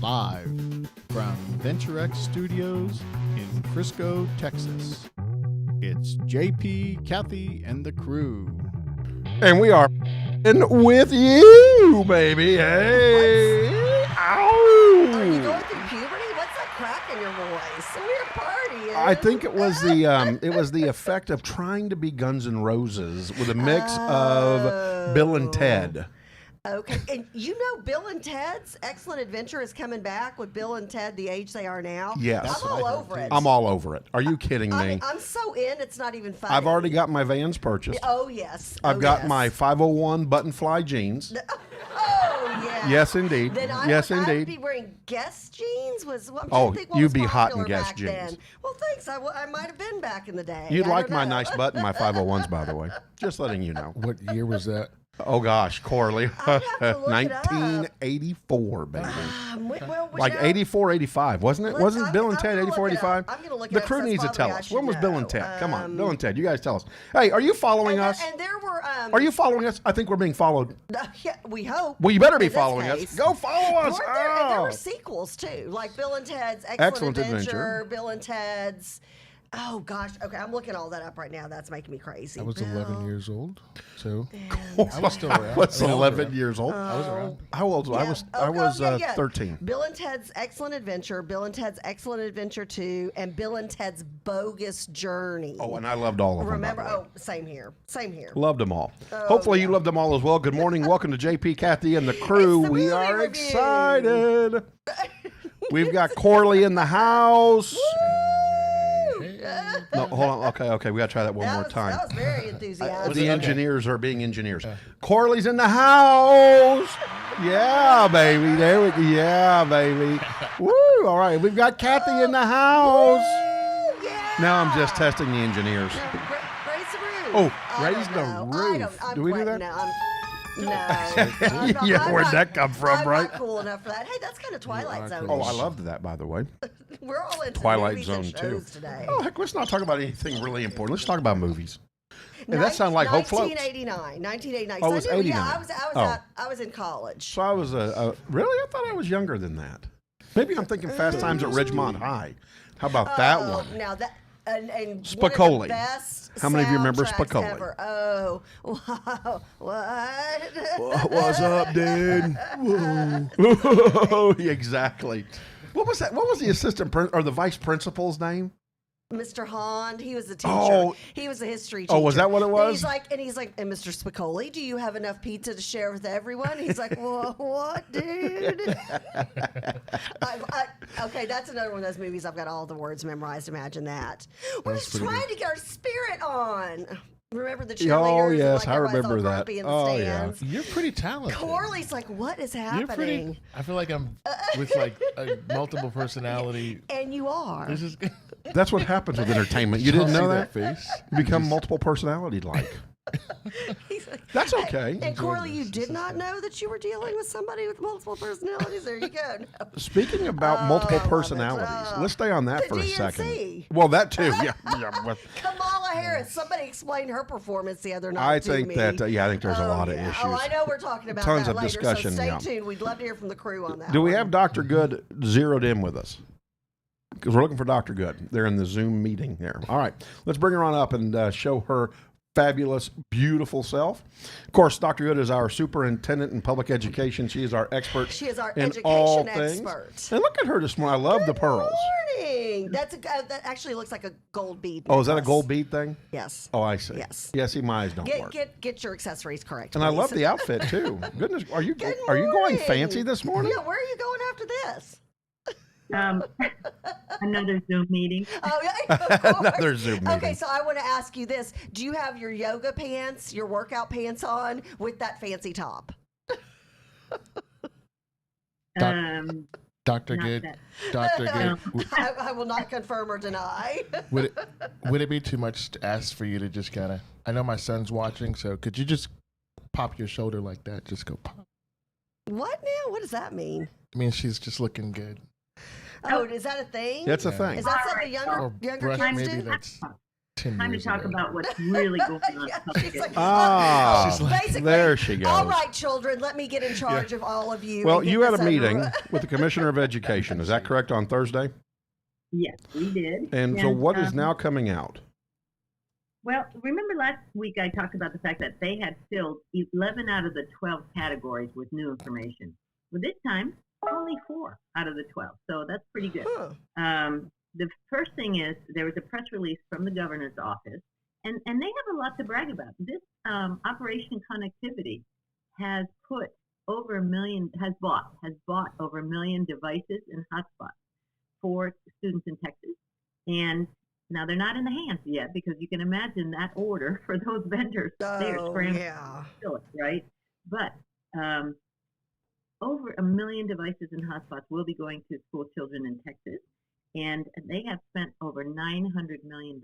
Live from VentureX Studios in Frisco, Texas. It's JP, Kathy, and the crew. And we are with you, baby. Hey. Ow. Are you going through puberty? What's that crack in your voice? We're partying. I think it was the effect of trying to be Guns N' Roses with a mix of Bill and Ted. Okay, and you know Bill and Ted's Excellent Adventure is coming back with Bill and Ted the age they are now? Yes. I'm all over it. I'm all over it. Are you kidding me? I'm so in, it's not even funny. I've already got my Vans purchased. Oh, yes. I've got my 501 button fly jeans. Oh, yeah. Yes, indeed. Then I'd be wearing Guess jeans. You'd be hot in Guess jeans. Then. Well, thanks. I might have been back in the day. You'd like my nice button, my 501s, by the way. Just letting you know. What year was that? Oh, gosh, Corley. I'd have to look 1984, baby. Well, Like 84, 85, wasn't it? Wasn't Bill and Ted 84, 85? I'm going to look it The up. crew needs to tell us. When was Bill and know. Ted? Come on, Bill and Ted, you guys tell us. Hey, are you following us? And there were... Are you following us? I think we're being followed. Yeah, we hope. Well, you better be in this following us. case. Go follow us. There were sequels, too, like Bill and Ted's Excellent Adventure. Adventure, Bill and Ted's... Oh, gosh. Okay, I'm looking all that up right now. That's making me crazy. I was 11 years old, so And- I was still around. I was 11 years old. I was around. How old was I? I was 13. Bill and Ted's Excellent Adventure, Bill and Ted's Excellent Adventure 2, and Bill and Ted's Bogus Journey. Oh, and I loved all of them. Remember? by the way. Oh, same here. Same here. Loved them all. Oh, Hopefully you yeah. loved them all as well. Good morning. Welcome to JP, Kathy, and the crew. It's the We movie are review. excited. We've got Corley in the house. No, hold on. Okay. We got to try that one more time. That was very enthusiastic. The engineers are being engineers. Corley's in the house. Yeah, baby. There we go. Yeah, baby. Woo. All right. We've got Kathy in the house. Yeah. Now I'm just testing the engineers. Raise the roof. Oh, I raise don't the know. roof. I'm Do we do quitting that? now. No. I'm not- Yeah, I'm where'd not- that come from, I'm right? not cool enough for that. Hey, that's kind of Twilight Zone. Oh, I loved that, by the way. We're all into Twilight movies Zone, and too. shows today. Oh, heck, let's not talk about anything really important. Let's talk about movies. Hey, that sounds like Hope Floats. 1989. Oh, it was 89. Yeah, I was in college. So I was really? I thought I was younger than that. Maybe I'm thinking Fast Times at Ridgemont High. How about that one? Now that and Spicoli. one of the best How many of you remember soundtracks Spicoli? ever. Oh, wow. What? What's up, dude? Whoa. Exactly. What was that? What was the assistant or the vice principal's name? Mr. Hond, he was the teacher. Oh. He was a history teacher. Oh, was that what it And was? he's like, and Mr. Spicoli, do you have enough pizza to share with everyone? He's like, well, what, dude? Okay, that's another one of those movies I've got all the words memorized. Imagine that. We're That's just pretty trying to get our spirit on. Remember the Oh, cheerleaders? and, yes, like, I everybody's all remember that. grumpy in the Oh, yeah. stands? You're pretty talented. Corley's like, what is You're happening? pretty. I feel like I'm with like a multiple personality. And you are. This is. That's what happens with entertainment. You didn't Don't know see that? face. You become multiple personality like. He's like, That's okay. and Corley, you did not know that you were dealing with somebody with multiple personalities. There you go. No. Speaking about multiple I love it. personalities, let's stay on that The for a DNC. second. Well, that too. Yeah. But Kamala Harris. Somebody explained her performance the other night. I to think me. that I think there's a lot of yeah. issues. Oh, I know we're talking about Tons that of later, discussion, So stay yeah. tuned. We'd love to hear from the crew on that. Do we one. have Dr. Good zeroed in with us? Because we're looking for Dr. Good. They're in the Zoom meeting there. All right. Let's bring her on up and show her fabulous, beautiful self. Of course, Dr. Good is our superintendent in public education. She is our expert She is our in education all things. expert. And look at her this morning. I love the pearls. Morning. That actually looks like a gold bead. Oh, is that a necklace. gold bead thing? Yes. Oh, I see. Yes. Yeah, see, my eyes don't work. Get your accessories correct. And I love please. the outfit, too. Goodness, are you Good going morning. fancy this morning? Yeah, where are you going after this? Another Zoom meeting. Oh, yeah, of course. Another Zoom meeting. Okay, so I want to ask you this. Do you have your yoga pants, your workout pants on with that fancy top? Dr. Not Good. that. Dr. Good. I will not confirm or deny. Would it be too much to ask for you to just kind of? I know my son's watching, so could you just pop your shoulder like that? Just go pop. What now? What does that mean? I mean, she's just looking good. Oh, is that a thing? That's a thing. Is that something Or younger brush, kids maybe do? that's. 10 Time to years talk ago. about what's really going on. Yeah, Okay. she's like, Ah, She's like, basically, there she goes. all right, children, let me get in charge of all of you. Well, and get you had a this over meeting with. with the Commissioner of Education. Is that correct on Thursday? Yes, we did. And so what is um, now coming out? Well, remember last week I talked about the fact that they had filled 11 out of the 12 categories with new information. Well, this time, only 4 out of the 12. So that's pretty good. Huh. The first thing is there was a press release from the governor's office, and they have a lot to brag about. This Operation Connectivity has put over 1 million, has bought over 1 million devices and hotspots for students in Texas. And now they're not in the hands yet, because you can imagine that order for those vendors. They are Oh, scrambling yeah. to fill it, right? But over 1 million devices and hotspots will be going to school children in Texas. And they have spent over $900 million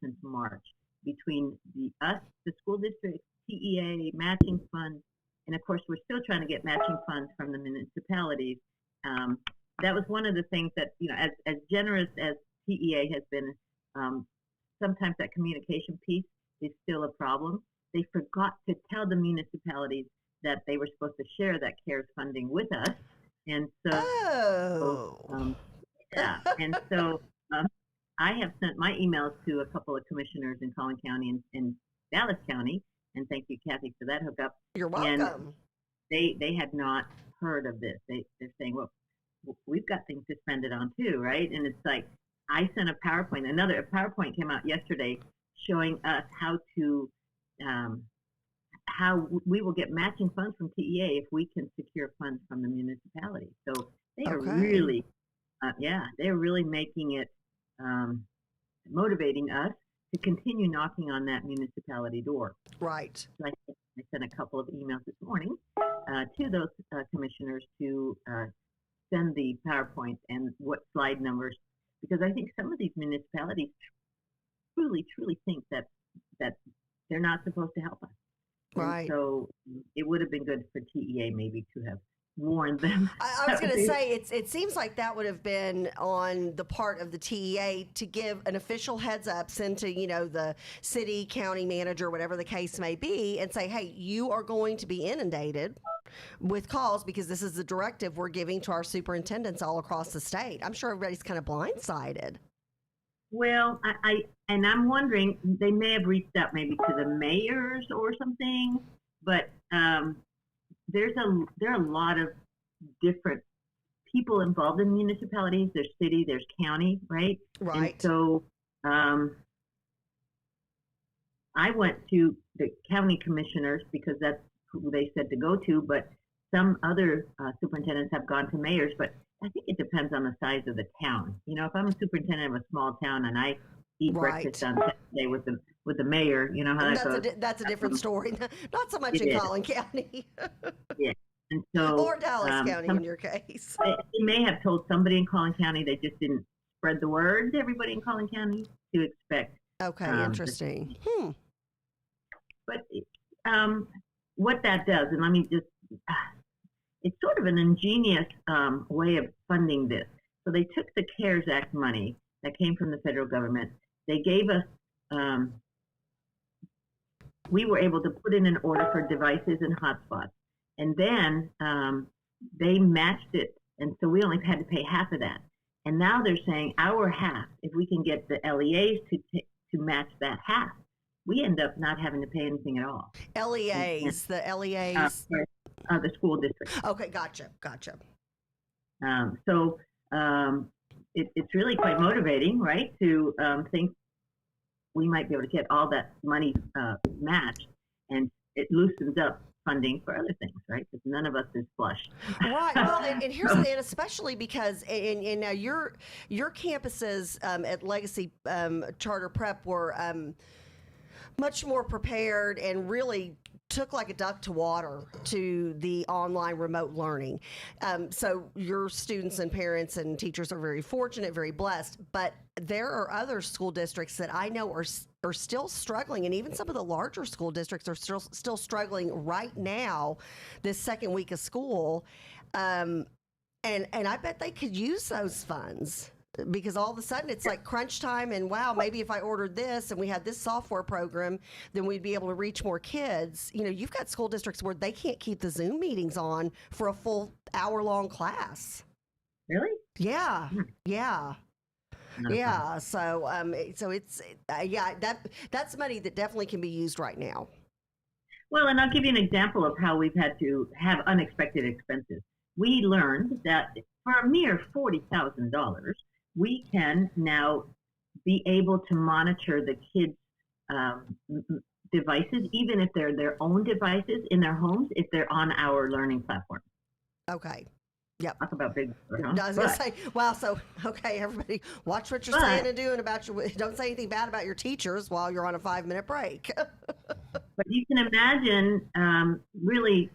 since March between the school district, TEA, matching funds, and of course we're still trying to get matching funds from the municipalities. That was one of the things that, as generous as TEA has been, sometimes that communication piece is still a problem. They forgot to tell the municipalities that they were supposed to share that CARES funding with us, and so. Oh. Yeah, and so I have sent my emails to a couple of commissioners in Collin County and Dallas County, and thank you, Kathy, for that hookup. You're welcome. They had not heard of this. They're saying, well, we've got things to spend it on too, right? And it's like, I sent a PowerPoint. A PowerPoint came out yesterday showing us how to how we will get matching funds from TEA if we can secure funds from the municipality. So they are really. They're really making it, motivating us to continue knocking on that municipality door. Right. So I sent a couple of emails this morning to those commissioners to send the PowerPoint and what slide numbers, because I think some of these municipalities truly think that they're not supposed to help us. Right. And so it would have been good for TEA maybe to have warned them. I was going to say, it seems like that would have been on the part of the TEA to give an official heads up, send to, the city, county manager, whatever the case may be, and say, hey, you are going to be inundated with calls because this is the directive we're giving to our superintendents all across the state. I'm sure everybody's kind of blindsided. Well, I'm wondering, they may have reached out maybe to the mayors or something, but there are a lot of different people involved in municipalities. There's city, there's county, right? Right. And so I went to the county commissioners because that's who they said to go to, but some other superintendents have gone to mayors, but I think it depends on the size of the town. If I'm a superintendent of a small town and I eat breakfast on Saturday with the mayor, you know how that goes. That's a different story. Not so much in Collin County. Yeah. And so, or Dallas County in your case. They may have told somebody in Collin County, they just didn't spread the word to everybody in Collin County to expect. Okay, interesting. But what that does, and let me just, it's sort of an ingenious way of funding this. So they took the CARES Act money that came from the federal government. They gave us, we were able to put in an order for devices and hotspots. And then they matched it, and so we only had to pay half of that. And now they're saying our half, if we can get the LEAs to match that half, we end up not having to pay anything at all. LEAs, the LEAs. The school district. Okay, gotcha. So it's really quite motivating, right, to think we might be able to get all that money matched, and it loosens up funding for other things, right? Because none of us is flush. Right. Well, and here's the thing, especially because and now your campuses at Legacy Charter Prep were much more prepared and really took like a duck to water to the online remote learning. So your students and parents and teachers are very fortunate, very blessed, but there are other school districts that I know are still struggling, and even some of the larger school districts are still struggling right now, this second week of school. And I bet they could use those funds. because all of a sudden it's like crunch time, and wow, maybe if I ordered this and we had this software program, then we'd be able to reach more kids. You've got school districts where they can't keep the Zoom meetings on for a full hour-long class. Really? Yeah, yeah. Not a Yeah, so it's that's money that definitely can be used right now. Well, and I'll give you an example of how we've had to have unexpected expenses. We learned that for a mere $40,000, we can now be able to monitor the kids' devices, even if they're their own devices in their homes, if they're on our learning platform. Okay. Yep. Talk about big. I was going to say, wow, so, okay, everybody, watch what you're saying and doing about your, don't say anything bad about your teachers while you're on a 5-minute break. But you can imagine, really,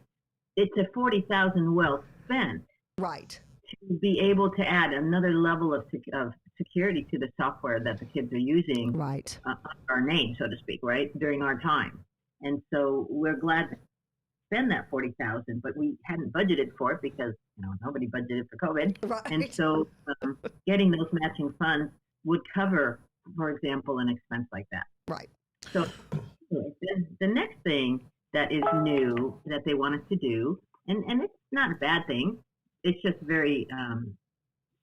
it's a $40,000 well spent. Right. To be able to add another level of security to the software that the kids are using. Right. Our name, so to speak, right, during our time. And so we're glad to spend that $40,000, but we hadn't budgeted for it because nobody budgeted for COVID. Right. And so getting those matching funds would cover, for example, an expense like that. Right. So the next thing that is new that they want us to do, and it's not a bad thing, it's just very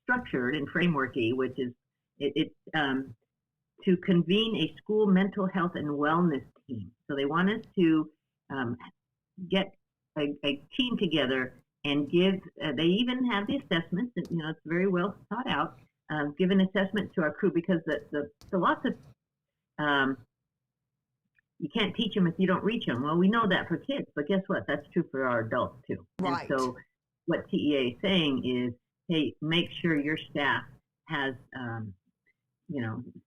structured and frameworky, which is it's to convene a school mental health and wellness team. So they want us to get a team together and give, they even have the assessments, and it's very well thought out, give an assessment to our crew, because the lots of, you can't teach them if you don't reach them. Well, we know that for kids, but guess what? That's true for our adults too. Right. And so what TEA is saying is, hey, make sure your staff has,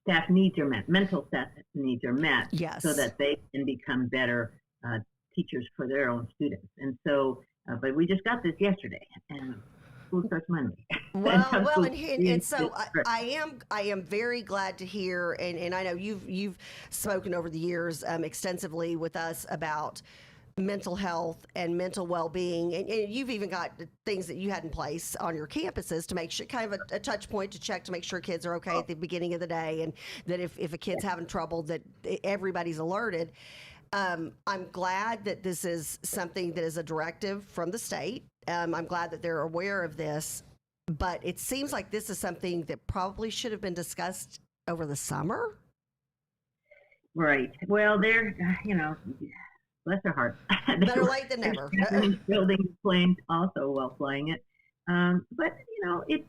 staff needs are met, mental staff needs are met, Yes. so that they can become better teachers for their own students. And so, but we just got this yesterday, and school starts Monday. And so I am very glad to hear, and I know you've spoken over the years extensively with us about mental health and mental well-being, and you've even got things that you had in place on your campuses to make sure, kind of a touch point to check to make sure kids are okay at the beginning of the day, and that if a kid's having trouble, that everybody's alerted. I'm glad that this is something that is a directive from the state. I'm glad that they're aware of this, but it seems like this is something that probably should have been discussed over the summer. Right. Well, they're, bless their heart. Better late than never. Building planes also while flying it. But, it's,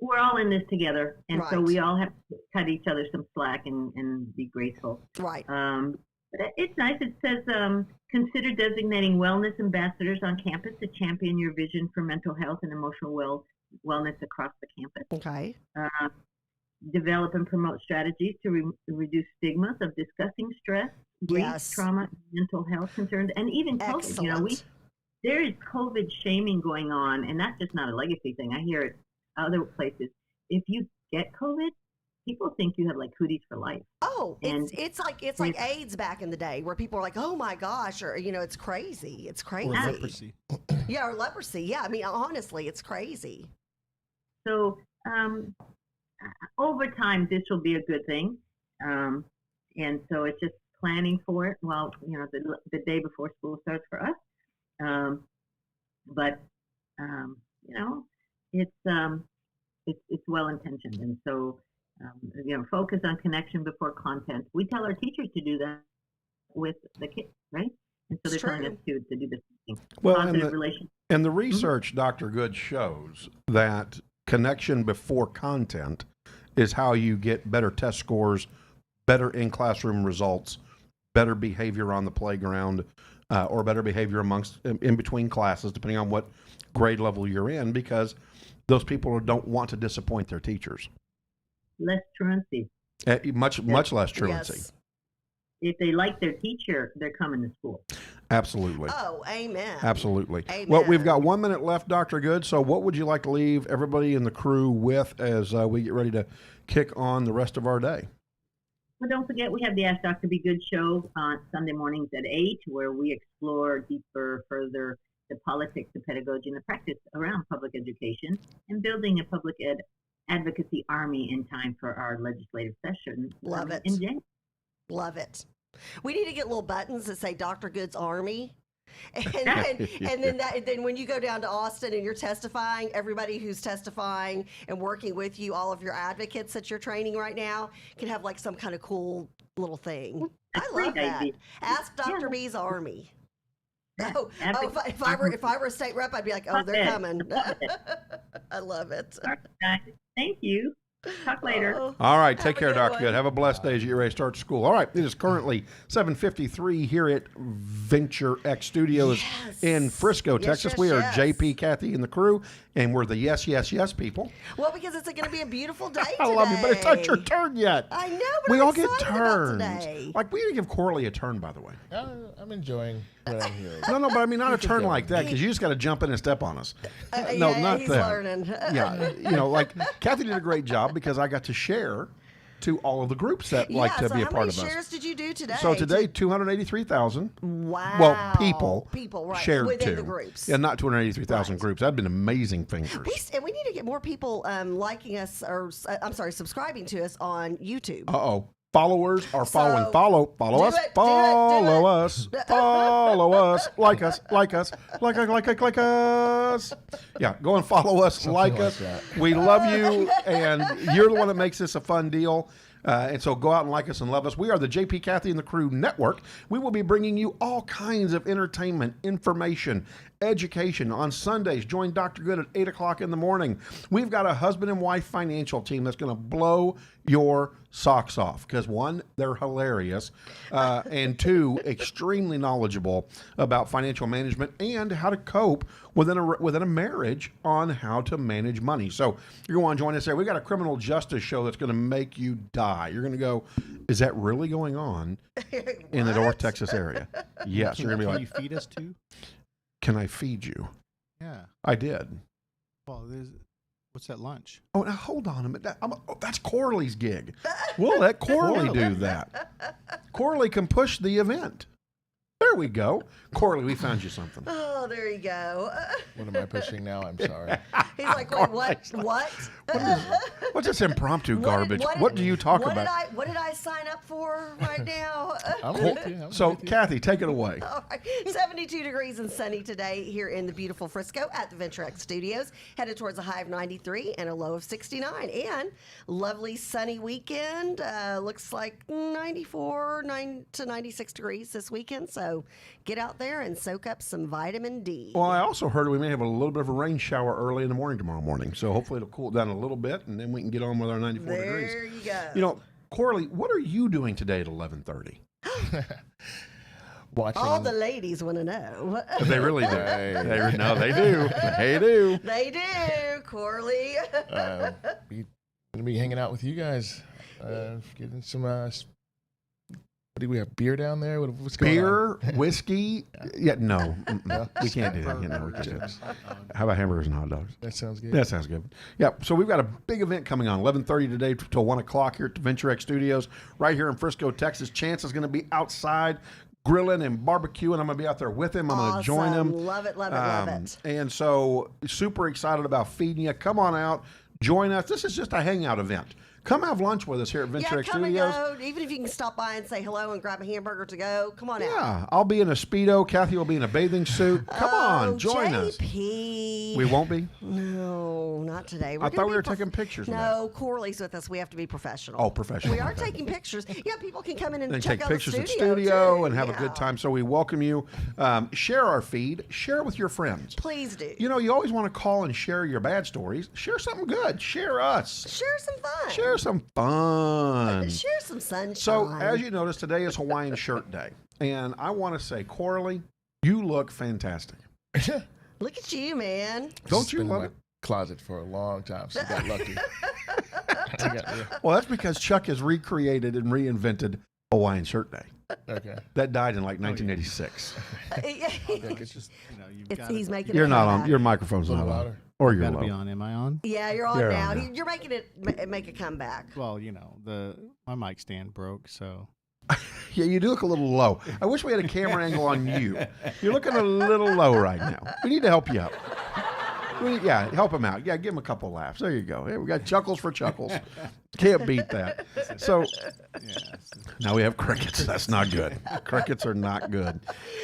we're all in this together, and so we all have to cut each other some slack and be graceful. Right. But it's nice. It says, consider designating wellness ambassadors on campus to champion your vision for mental health and emotional wellness across the campus. Okay. Develop and promote strategies to reduce stigmas of discussing stress, grief, Yes. trauma, mental health concerns, and even COVID. Excellent. There is COVID shaming going on, and that's just not a legacy thing. I hear it other places. If you get COVID, people think you have like cooties for life. Oh, it's like AIDS back in the day, where people are like, oh my gosh, or it's crazy. It's crazy. Or leprosy. Yeah, or leprosy. Yeah, I mean, honestly, it's crazy. So over time, this will be a good thing, and so it's just planning for it. Well, the day before school starts for us, but it's well intentioned, and so focus on connection before content. We tell our teachers to do that with the kids, right? And so they're telling us to do the same thing. Well, Positive relationship. and the research, Dr. Good, shows that connection before content is how you get better test scores, better in-classroom results, better behavior on the playground, or better behavior in between classes, depending on what grade level you're in, because those people don't want to disappoint their teachers. Less truancy. Much less truancy. Yes. If they like their teacher, they're coming to school. Absolutely. Oh, amen. Absolutely. Amen. Well, we've got 1 minute left, Dr. Good. So what would you like to leave everybody in the crew with as we get ready to kick on the rest of our day? Well, don't forget, we have the Ask Dr. Be Good show on Sunday mornings at 8, where we explore deeper, further the politics, the pedagogy, and the practice around public education, and building a public advocacy army in time for our legislative session. Love it. In January. Love it. We need to get little buttons that say Dr. Good's Army. And then when you go down to Austin and you're testifying, everybody who's testifying and working with you, all of your advocates that you're training right now, can have like some kind of cool little thing. I love that. Idea. Ask Dr. B's Army. If I were a state rep, I'd be like, oh, Love they're it. coming. I love it. All right, guys. Thank you. Talk later. Oh, All right, have take a care, good Dr. one. Good. Have a blessed day as you get ready to start school. All right, it is currently 7:53 here at Venture X Studios Yes. in Frisco, Yes, Texas. yes, We are yes. JP, Kathy, and the crew, and we're the yes, yes, yes people. Well, because it's going to be a beautiful day today. I love you, but it's not your turn yet. I know, but We I'm all get excited about turns. today. Like, we didn't give Corley a turn, by the way. I'm enjoying what I'm hearing. No, but I mean, not a turn like that, because you just got to jump in and step on us. No, yeah, not he's that. learning. Yeah, like Kathy did a great job because I got to share to all of the groups that like to so be a how part many of us. shares did you do today? So today, 283,000. Wow. Well, people right, shared within to. the groups. Yeah, not 283,000 Right. groups. That'd been amazing fingers. And we need to get more people liking us, or subscribing to us on YouTube. Uh-oh. Followers are following. So, Follow do us. it, do it, do Follow it. us. Follow us. Like us. Like us. Yeah, go and follow us. Something Like like us. that. We love you, and you're the one that makes this a fun deal. And so go out and like us and love us. We are the JP, Kathy, and the Crew Network. We will be bringing you all kinds of entertainment, information, education on Sundays. Join Dr. Good at 8 o'clock in the morning. We've got a husband and wife financial team that's going to blow your socks off because, one, they're hilarious, and two, extremely knowledgeable about financial management and how to cope within a marriage on how to manage money. So you're going to want to join us there. We've got a criminal justice show that's going to make you die. You're going to go, is that really going on in the North Texas area? Yes. You're going to be Can like, you feed us too? can I feed you? Yeah. I did. Well, what's that lunch? Oh, now hold on a minute. That's Corley's gig. We'll let Corley do that. Corley can push the event. There we go. Corley, we found you something. Oh, there you go. What am I pushing now? I'm sorry. He's like, wait, what? What's this impromptu garbage? What do you talk about? What did I sign up for right now? I'm with you. I'm So, with you. Kathy, take it away. All right. 72 degrees and sunny today here in the beautiful Frisco at the Venture X Studios. Headed towards a high of 93 and a low of 69. And lovely sunny weekend. Looks like 94 to 96 degrees this weekend. So get out there and soak up some vitamin D. Well, I also heard we may have a little bit of a rain shower early in the morning tomorrow morning. So hopefully it'll cool down a little bit, and then we can get on with our 94 degrees. There you go. You know, Corley, what are you doing today at 11:30? Watching. All the ladies want to know. They really do. Hey. No, they do. They do. They do, Corley. We're gonna be hanging out with you guys, getting some. What do we have? Beer down there? What's going on? Beer, whiskey. Yeah, no. We can't do that. We can't do that. How about hamburgers and hot dogs? That sounds good. That sounds good. Yeah, so we've got a big event coming on, 11:30 today till 1 o'clock here at the Venture X Studios, right here in Frisco, Texas. Chance is going to be outside grilling and barbecuing. I'm going to be out there with him. I'm going to join him. Love it, love it, love it. And so super excited about feeding you. Come on out. Join us. This is just a hangout event. Come have lunch with us here at Venture Yeah, X come Studios. and go. Even if you can stop by and say hello and grab a hamburger to go, come on out. Yeah, I'll be in a Speedo. Kathy will be in a bathing suit. Come on, join us. JP. We won't be? No, not today. I thought we were taking pictures of that. No, Corley's with us. We have to be professional. Oh, professional. We are Okay. taking pictures. Yeah, people can come in and And check take out pictures the at studio, studio too. and have a Yeah. good time. So we welcome you. Share our feed. Share it with your friends. Please do. You know, you always want to call and share your bad stories. Share something good. Share us. Share some fun. Share some fun. Share some sunshine. So, as you notice, today is Hawaiian Shirt Day. And I want to say, Corley, you look fantastic. Look at you, man. Don't It's you been love in it? my closet for a long time, so I got lucky. Well, that's because Chuck has recreated and reinvented Hawaiian Shirt Day. Okay. That died in like 1986. It's just He's making You're it not come on. back. Your microphone's a not little on. louder. Or you're Got to low. be on. Am I on? Yeah, you're on You're now. on now. You're making it make a comeback. Well, you know, my mic stand broke, so Yeah, you do look a little low. I wish we had a camera angle on you. You're looking a little low right now. We need to help you up. Yeah, help him out. Yeah, give him a couple laughs. There you go. Hey, we got chuckles for chuckles. Can't beat that. So now we have crickets. That's not good. Crickets are not good.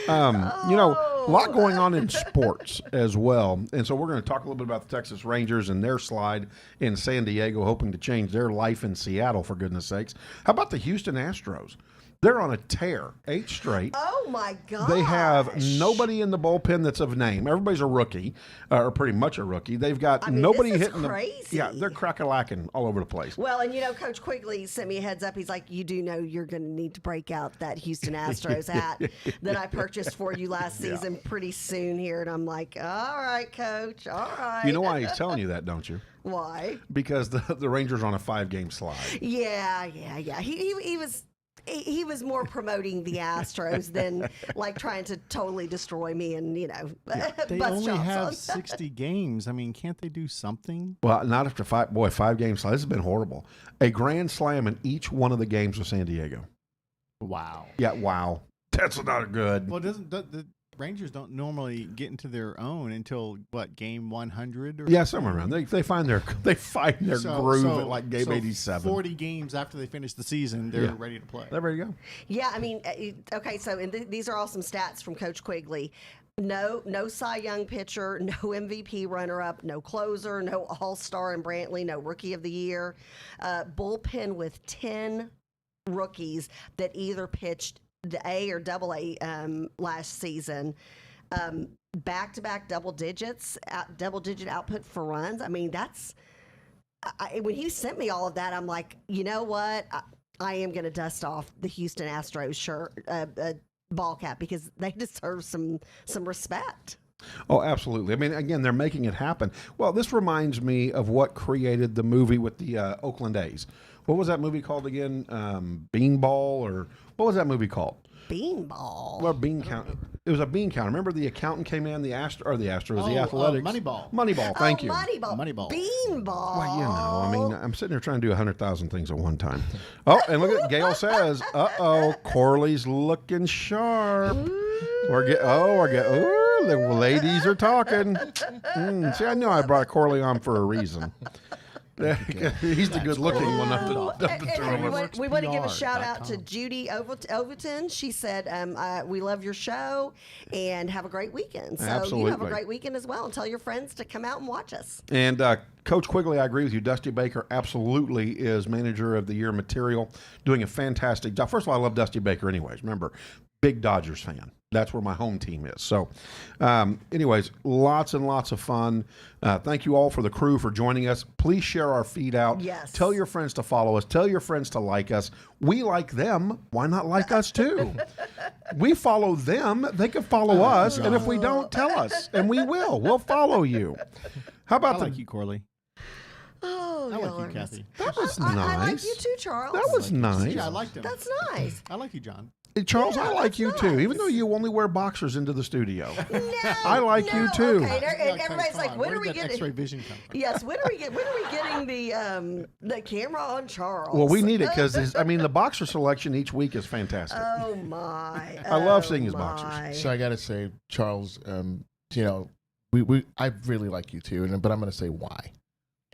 A lot going on in sports as well. And so we're going to talk a little bit about the Texas Rangers and their slide in San Diego, hoping to change their life in Seattle, for goodness sakes. How about the Houston Astros? They're on a tear, 8 straight. Oh, my God. They have nobody in the bullpen that's of name. Everybody's a rookie, or pretty much a rookie. They've got nobody this is hitting crazy. Yeah, they're crack-a-lacking all over the place. Well, and Coach Quigley sent me a heads up. He's like, you do know you're going to need to break out that Houston Astros hat that I purchased for you last season pretty soon here. And I'm like, all right, Coach, all right. You know why he's telling you that, don't you? Why? Because the Rangers are on a 5-game slide. Yeah. He was more promoting the Astros than like trying to totally destroy me and They bust only chops have on. 60 games. I mean, can't they do something? Well, not after 5-game slide. This has been horrible. A grand slam in each one of the games with San Diego. Wow. Yeah, wow. That's not good. Well, doesn't the Rangers don't normally get into their own until game 100? Or Yeah, somewhere around. They find their groove at like game 87. 40 games after they finish the season, they're ready to play. They're ready to go. Yeah, I mean, okay, so these are all some stats from Coach Quigley. No Cy Young pitcher, no MVP runner-up, no closer, no All-Star in Brantley, no Rookie of the Year. Bullpen with 10 rookies that either pitched the A or AA last season. Back-to-back double-digit output for runs. I mean, when he sent me all of that, I'm like, you know what? I am going to dust off the Houston Astros shirt, ball cap, because they deserve some respect. Oh, absolutely. I mean, again, they're making it happen. Well, this reminds me of what created the movie with the Oakland A's. What was that movie called again? Beanball, or what was that movie called? Beanball. Well, bean count. It was a bean counter. Remember the accountant came in, the Astros, the Athletics. Moneyball. Moneyball. Thank you. Moneyball. Beanball. Well, I mean, I'm sitting here trying to do 100,000 things at one time. Oh, and look at Gail says, Corley's looking sharp. The ladies are talking. See, I knew I brought Corley on for a reason. He's the good-looking one of the two of us. We want to give a shout-out to Judy Overton. She said, we love your show, and have a great weekend. So Absolutely. You have a great weekend as well, and tell your friends to come out and watch us. And Coach Quigley, I agree with you. Dusty Baker absolutely is Manager of the Year material, doing a fantastic job. First of all, I love Dusty Baker anyways. Remember, big Dodgers fan. That's where my home team is. So, anyways, lots and lots of fun. Thank you all for the crew for joining us. Please share our feed out. Yes. Tell your friends to follow us. Tell your friends to like us. We like them. Why not like us too? We follow them. They can follow us. And if we don't, tell us. And we will. We'll follow you. How about I like you, Corley. Oh, I y'all like you, are Kathy. That was I nice. like you too, Charles. That was nice. Yeah, I liked him. That's nice. I like you, John. Hey, Charles, Yeah, I like that's you too, nice. even though you only wear boxers into the studio. No, I like you too. Okay, and Okay, everybody's come like, on. when Where are we did that getting? X-ray vision come from? Yes, when are we getting the camera on Charles? Well, we need it because the boxer selection each week is fantastic. Oh my! I love seeing his boxers. my. So I got to say, Charles, I really like you too, but I'm going to say why.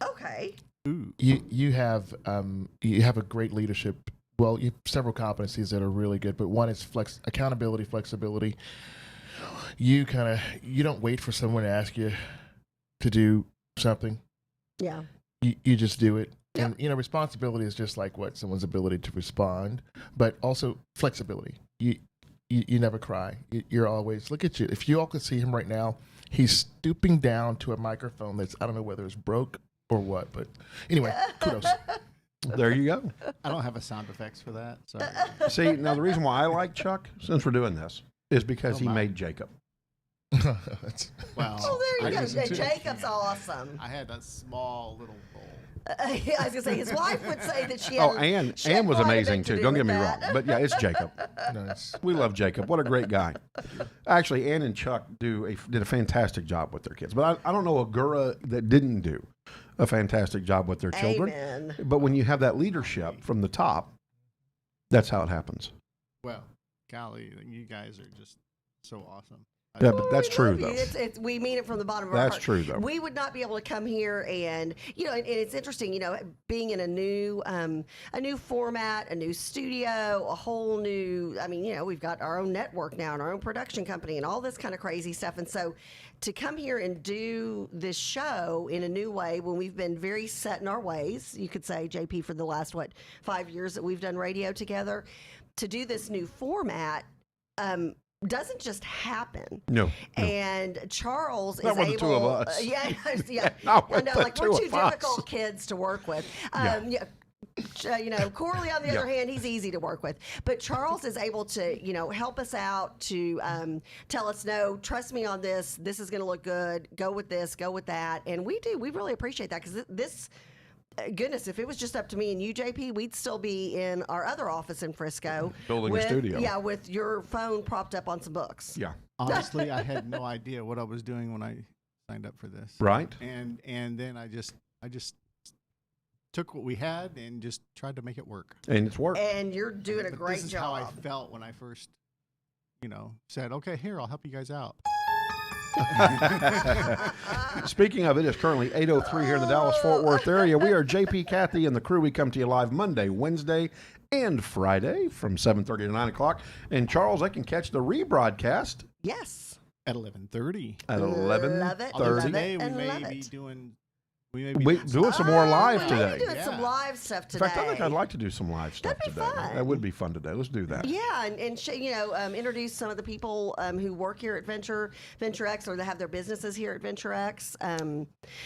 Okay. Ooh. You have a great leadership. Well, you have several competencies that are really good, but one is accountability, flexibility. You don't wait for someone to ask you to do something. Yeah. You just do it. Yeah. And responsibility is just like someone's ability to respond, but also flexibility. You never cry. You're always, look at you. If you all could see him right now, he's stooping down to a microphone that's, I don't know whether it's broke or what, but anyway, kudos. There you go. I don't have a sound effects for that. So See, now the reason why I like Chuck, since we're doing this, is because he made Jacob. wow. Oh, there you I go. listened to it. Jacob's awesome. I had a small little bowl. I was gonna say his wife would say that she. Oh, had, she had Ann was quite a amazing bit to too. do Don't with get me that. wrong, but yeah, it's Jacob. Nice. We love Jacob. What a great guy. Actually, Ann and Chuck did a fantastic job with their kids. But I don't know a Gura that didn't do a fantastic job with their children. Amen. But when you have that leadership from the top, that's how it happens. Well, golly, you guys are just so awesome. Yeah, but that's We true, love you. though. We mean it from the bottom of our That's heart. true, though. We would not be able to come here and and it's interesting, being in a new format, a new studio, a whole new. I mean, we've got our own network now and our own production company and all this kind of crazy stuff. And so, to come here and do this show in a new way when we've been very set in our ways, you could say, JP, for the last 5 years that we've done radio together, to do this new format. Doesn't just happen. No. And Charles Not is with able. the two of us. Yeah. Not I with know, the like two we're of two us. difficult kids to work with. Corley, on the other hand, he's easy to work with. But Charles is able to, help us out, to tell us, no, trust me on this. This is going to look good. Go with this. Go with that. And we do. We really appreciate that, because this. Goodness, if it was just up to me and you, JP, we'd still be in our other office in Frisco. Building a studio. Yeah, with your phone propped up on some books. Yeah. Honestly, I had no idea what I was doing when I signed up for this. Right. And then I just took what we had and just tried to make it work. And it's worked. And you're doing a But great this is job. how I felt when I first, said, okay, here, I'll help you guys out. Speaking of, it is currently 8:03 here in the Dallas-Fort Worth area. We are JP, Kathy, and the crew. We come to you live Monday, Wednesday, and Friday from 7:30 to 9 o'clock. And Charles, I can catch the rebroadcast Yes. At 11:30. at Love it. 11:30. Although Love today it we and may love be it. doing, we may be We doing some more live we today. may be doing some Yeah. live stuff In today. fact, I think I'd like to do some live stuff That'd be today. fun. That would be fun today. Let's do that. Yeah, and introduce some of the people who work here at Venture X, or that have their businesses here at Venture X.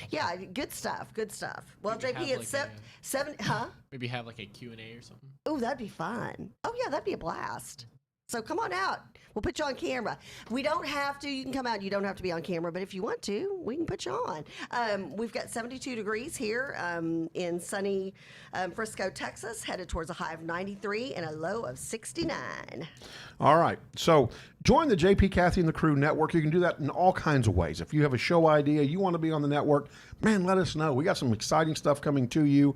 Yeah, good stuff. Good stuff. Well, Maybe JP, have it's like seven. Huh? Maybe have like a Q&A or something. Oh, that'd be fun. Oh, yeah, that'd be a blast. So come on out. We'll put you on camera. We don't have to. You can come out. You don't have to be on camera. But if you want to, we can put you on. We've got 72 degrees here in sunny Frisco, Texas, headed towards a high of 93 and a low of 69. All right. So join the JP, Kathy, and the Crew network. You can do that in all kinds of ways. If you have a show idea, you want to be on the network, man, let us know. We got some exciting stuff coming to you.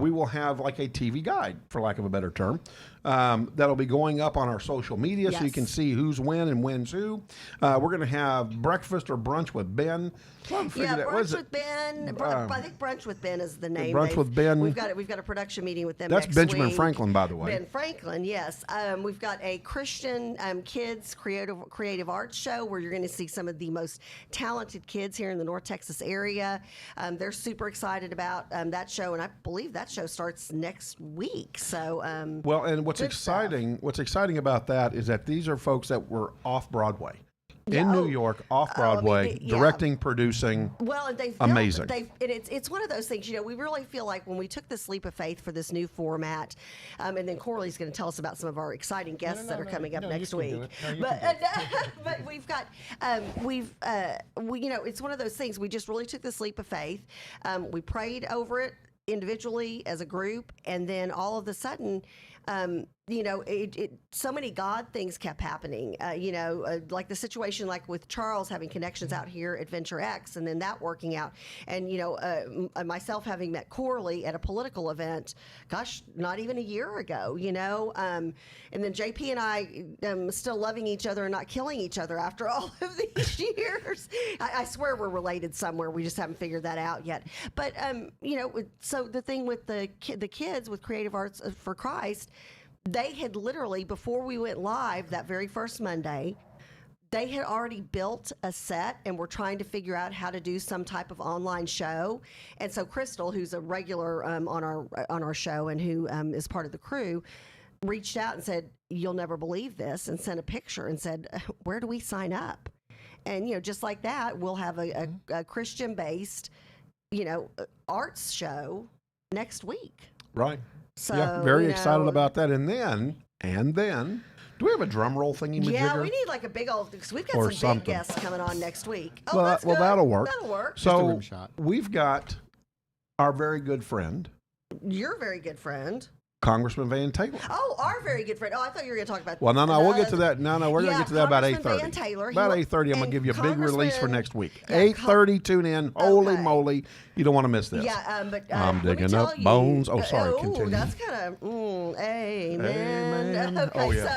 We will have like a TV guide, for lack of a better term, that'll be going up on our social media so you Yes. can see who's when and when's who. We're going to have breakfast or brunch with Ben. Yeah, brunch with Ben. I think brunch with Ben is the name. Brunch with Ben. We've got a production meeting with them. That's next Benjamin week. Franklin, by the way. Ben Franklin, yes. We've got a Christian kids creative arts show where you're going to see some of the most talented kids here in the North Texas area. They're super excited about that show, and I believe that show starts next week. So, Well, and what's good stuff. exciting about that is that these are folks that were off Broadway. Yeah, In oh, New York, off I mean, Broadway, yeah. directing, producing. Well, and they've Amazing. and it's one of those things. We really feel like when we took this leap of faith for this new format, and then Corley's going to tell us about some of our exciting guests that are coming up next week. But we've got it's one of those things. We just really took this leap of faith. We prayed over it individually as a group, and then all of a sudden. So many God things kept happening, like the situation like with Charles having connections out here at Venture X, and then that working out. And, myself having met Corley at a political event, gosh, not even a year ago, and then JP and I still loving each other and not killing each other after all of these years. I swear we're related somewhere. We just haven't figured that out yet. But, so the thing with the kids with Creative Arts for Christ, they had literally, before we went live that very first Monday, they had already built a set and were trying to figure out how to do some type of online show. And so Crystal, who's a regular on our show and who is part of the crew, reached out and said, "You'll never believe this," and sent a picture and said, "Where do we sign up?" And just like that, we'll have a Christian-based, arts show next week. Right. So, yeah, very excited about that. And then, do we have a drum roll thingy? Yeah, we need like a big old, because we've got Or some something. big guests coming on next week. Oh, Well, that's well, good. that'll work. That'll work. a So rim shot. we've got our very good friend, Your very good friend. Congressman Van Taylor. Oh, our very good friend. Oh, I thought you were going to talk about. Well, no, we'll get to that. No, we're going to get to that about Congressman 8:30. Van Taylor, About he- 8:30, I'm going to give you a big release for Congressman- next week. Yeah, 8:30, tune in. Holy Okay. moly, you don't want to miss this. Yeah, but I'm let me digging tell up you- bones. Oh, sorry, continue. that's kind of amen. Amen. Okay, Oh, yeah.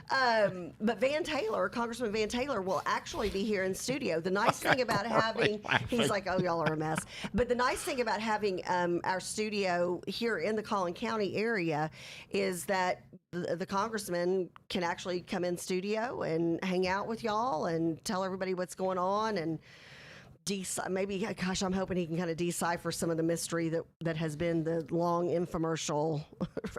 so, but Van Taylor, Congressman Van Taylor, will actually be here in studio. The nice thing about having, he's like, oh, y'all are a mess. But the nice thing about having our studio here in the Collin County area is that the congressman can actually come in studio and hang out with y'all and tell everybody what's going on and maybe, gosh, I'm hoping he can kind of decipher some of the mystery that has been the long infomercial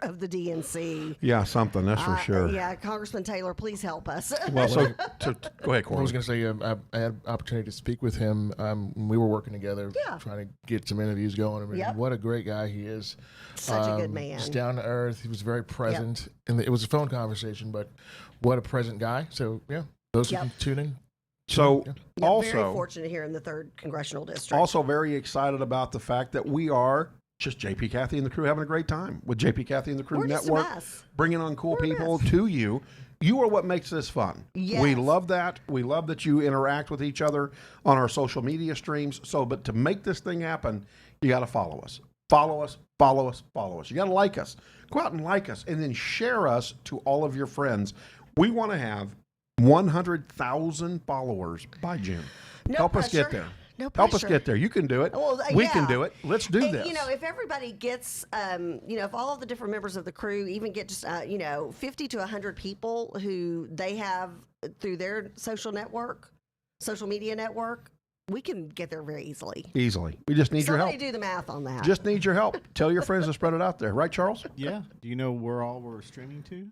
of the DNC. Yeah, something, that's for sure. Yeah, Congressman Taylor, please help us. Well, so go ahead, I Corey. was going to say I had an opportunity to speak with him. We were working together, Yeah. trying to get some interviews going. I mean, Yep. what a great guy he is! Such a good man. Just down to earth. He was very present, and it was a phone conversation, but what a present guy. So yeah, those Yep. who can tune in. So Yeah, very also, fortunate here in the 3rd Congressional District. also very excited about the fact that we are just JP, Kathy, and the crew having a great time with JP, Kathy, and the crew We're just a network, mess. bringing on cool We're a people mess. to you. You are what makes this fun. Yes. We love that. We love that you interact with each other on our social media streams. So, but to make this thing happen, you got to follow us. Follow us, follow us, follow us. You got to like us. Go out and like us and then share us to all of your friends. We want to have 100,000 followers by June. No Help us get pressure. there. No Help us pressure. get there. You can do it. Well, We can yeah. do it. Let's do And, this. You know, if everybody gets, if all of the different members of the crew even get just, 50 to 100 people who they have through their social media network, we can get there very easily. Easily. We just need your Somebody help. do the math on that. Just need your help. Tell your friends to spread it out there. Right, Charles? Yeah. Do you know where all we're streaming to?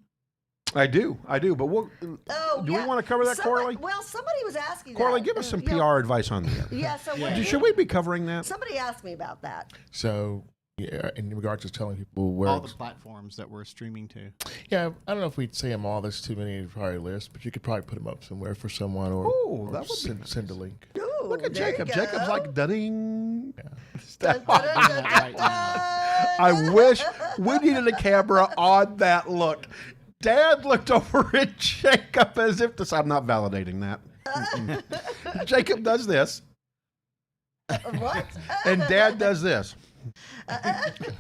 I do. But we'll. Oh, do yeah. we want to cover that, Somebody- Corley? Well, somebody was asking Corley, that. give us some You know, PR advice on the air. Yeah, so Should we be covering that? somebody asked me about that. So yeah, in regards to telling people where, All the platforms that we're streaming to. yeah, I don't know if we'd say them all. There's too many to probably list, but you could probably put them up somewhere for someone, or, Ooh, or that would be send, nice. send a link. Ooh, Look at there you Jacob. go. Jacob's like dunning. Dun, dun, dun, dun, Right dun. I wish we needed a camera on that look. Dad looked over at Jacob as if to say, I'm not validating that. Jacob does this, What? and Dad does this.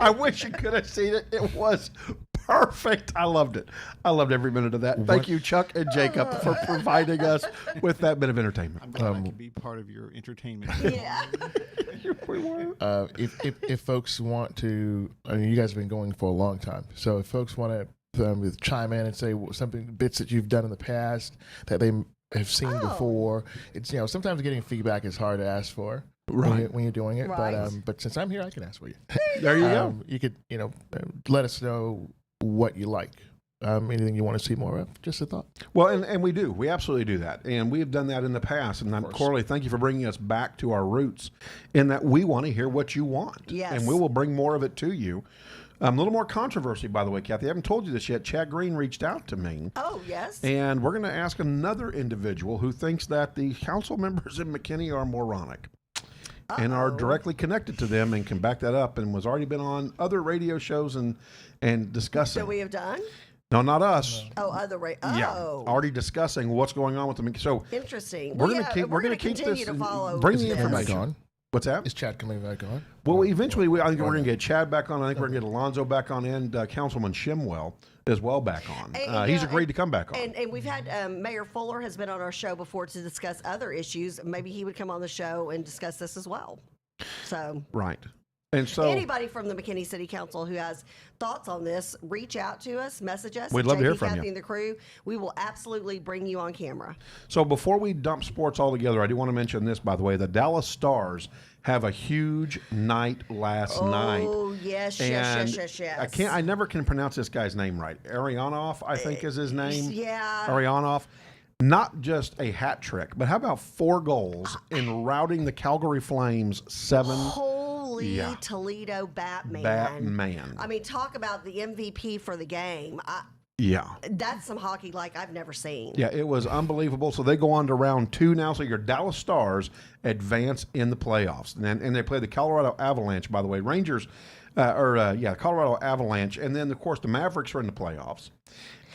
I wish you could have seen it. It was perfect. I loved it. I loved every minute of that. Thank you, Chuck and Jacob, for providing us with that bit of entertainment. I'm glad I can be part of your entertainment. Yeah. We were. If folks want to, I mean, you guys have been going for a long time. So if folks want to chime in and say something, bits that you've done in the past that they have seen Oh. before, it's sometimes getting feedback is hard to ask for. Right. When you're doing it, Right. but since I'm here, I can ask for you. There you go. You could let us know what you like. Anything you want to see more of? Just a thought. Well, and we do. We absolutely do that. And we've done that in the past. And course. Corley, thank you for bringing us back to our roots in that we want to hear what you want. Yes. And we will bring more of it to you. A little more controversy, by the way, Kathy. I haven't told you this yet. Chad Green reached out to me. Oh, yes. And we're going to ask another individual who thinks that the council members in McKinney are moronic and are directly connected to them and can back that up and was already been on other radio shows and discussing. That we have done? No, not us. Oh, other way. Oh. Yeah, already discussing what's going on with them. So Interesting. we're Well, going to yeah, keep we're gonna keep continue this. to follow Bring Is the he coming back information. on? What's that? Is Chad coming back on? Well, eventually, I think we're going to get Chad back on. I think we're going to get Alonzo back on and Councilman Shimwell as well back on. And, He's you know, agreed to come back on. And we've had Mayor Fuller has been on our show before to discuss other issues. Maybe he would come on the show and discuss this as well. So Right. And so anybody from the McKinney City Council who has thoughts on this, reach out to us, message us. We'd love to hear from Kathy you. and the crew. We will absolutely bring you on camera. So before we dump sports altogether, I do want to mention this, by the way. The Dallas Stars have a huge night last night. Oh, yes, And yes. I never can pronounce this guy's name right. Arianov, I think is his name. Yeah. Arianov. Not just a hat trick, but how about 4 goals in routing the Calgary Flames 7? Holy Yeah. Toledo Batman. Batman. I mean, talk about the MVP for the game. Yeah. That's some hockey like I've never seen. Yeah, it was unbelievable. So they go on to round 2 now. So your Dallas Stars advance in the playoffs. And they play the Colorado Avalanche, by the way. Rangers Colorado Avalanche, and then of course the Mavericks are in the playoffs,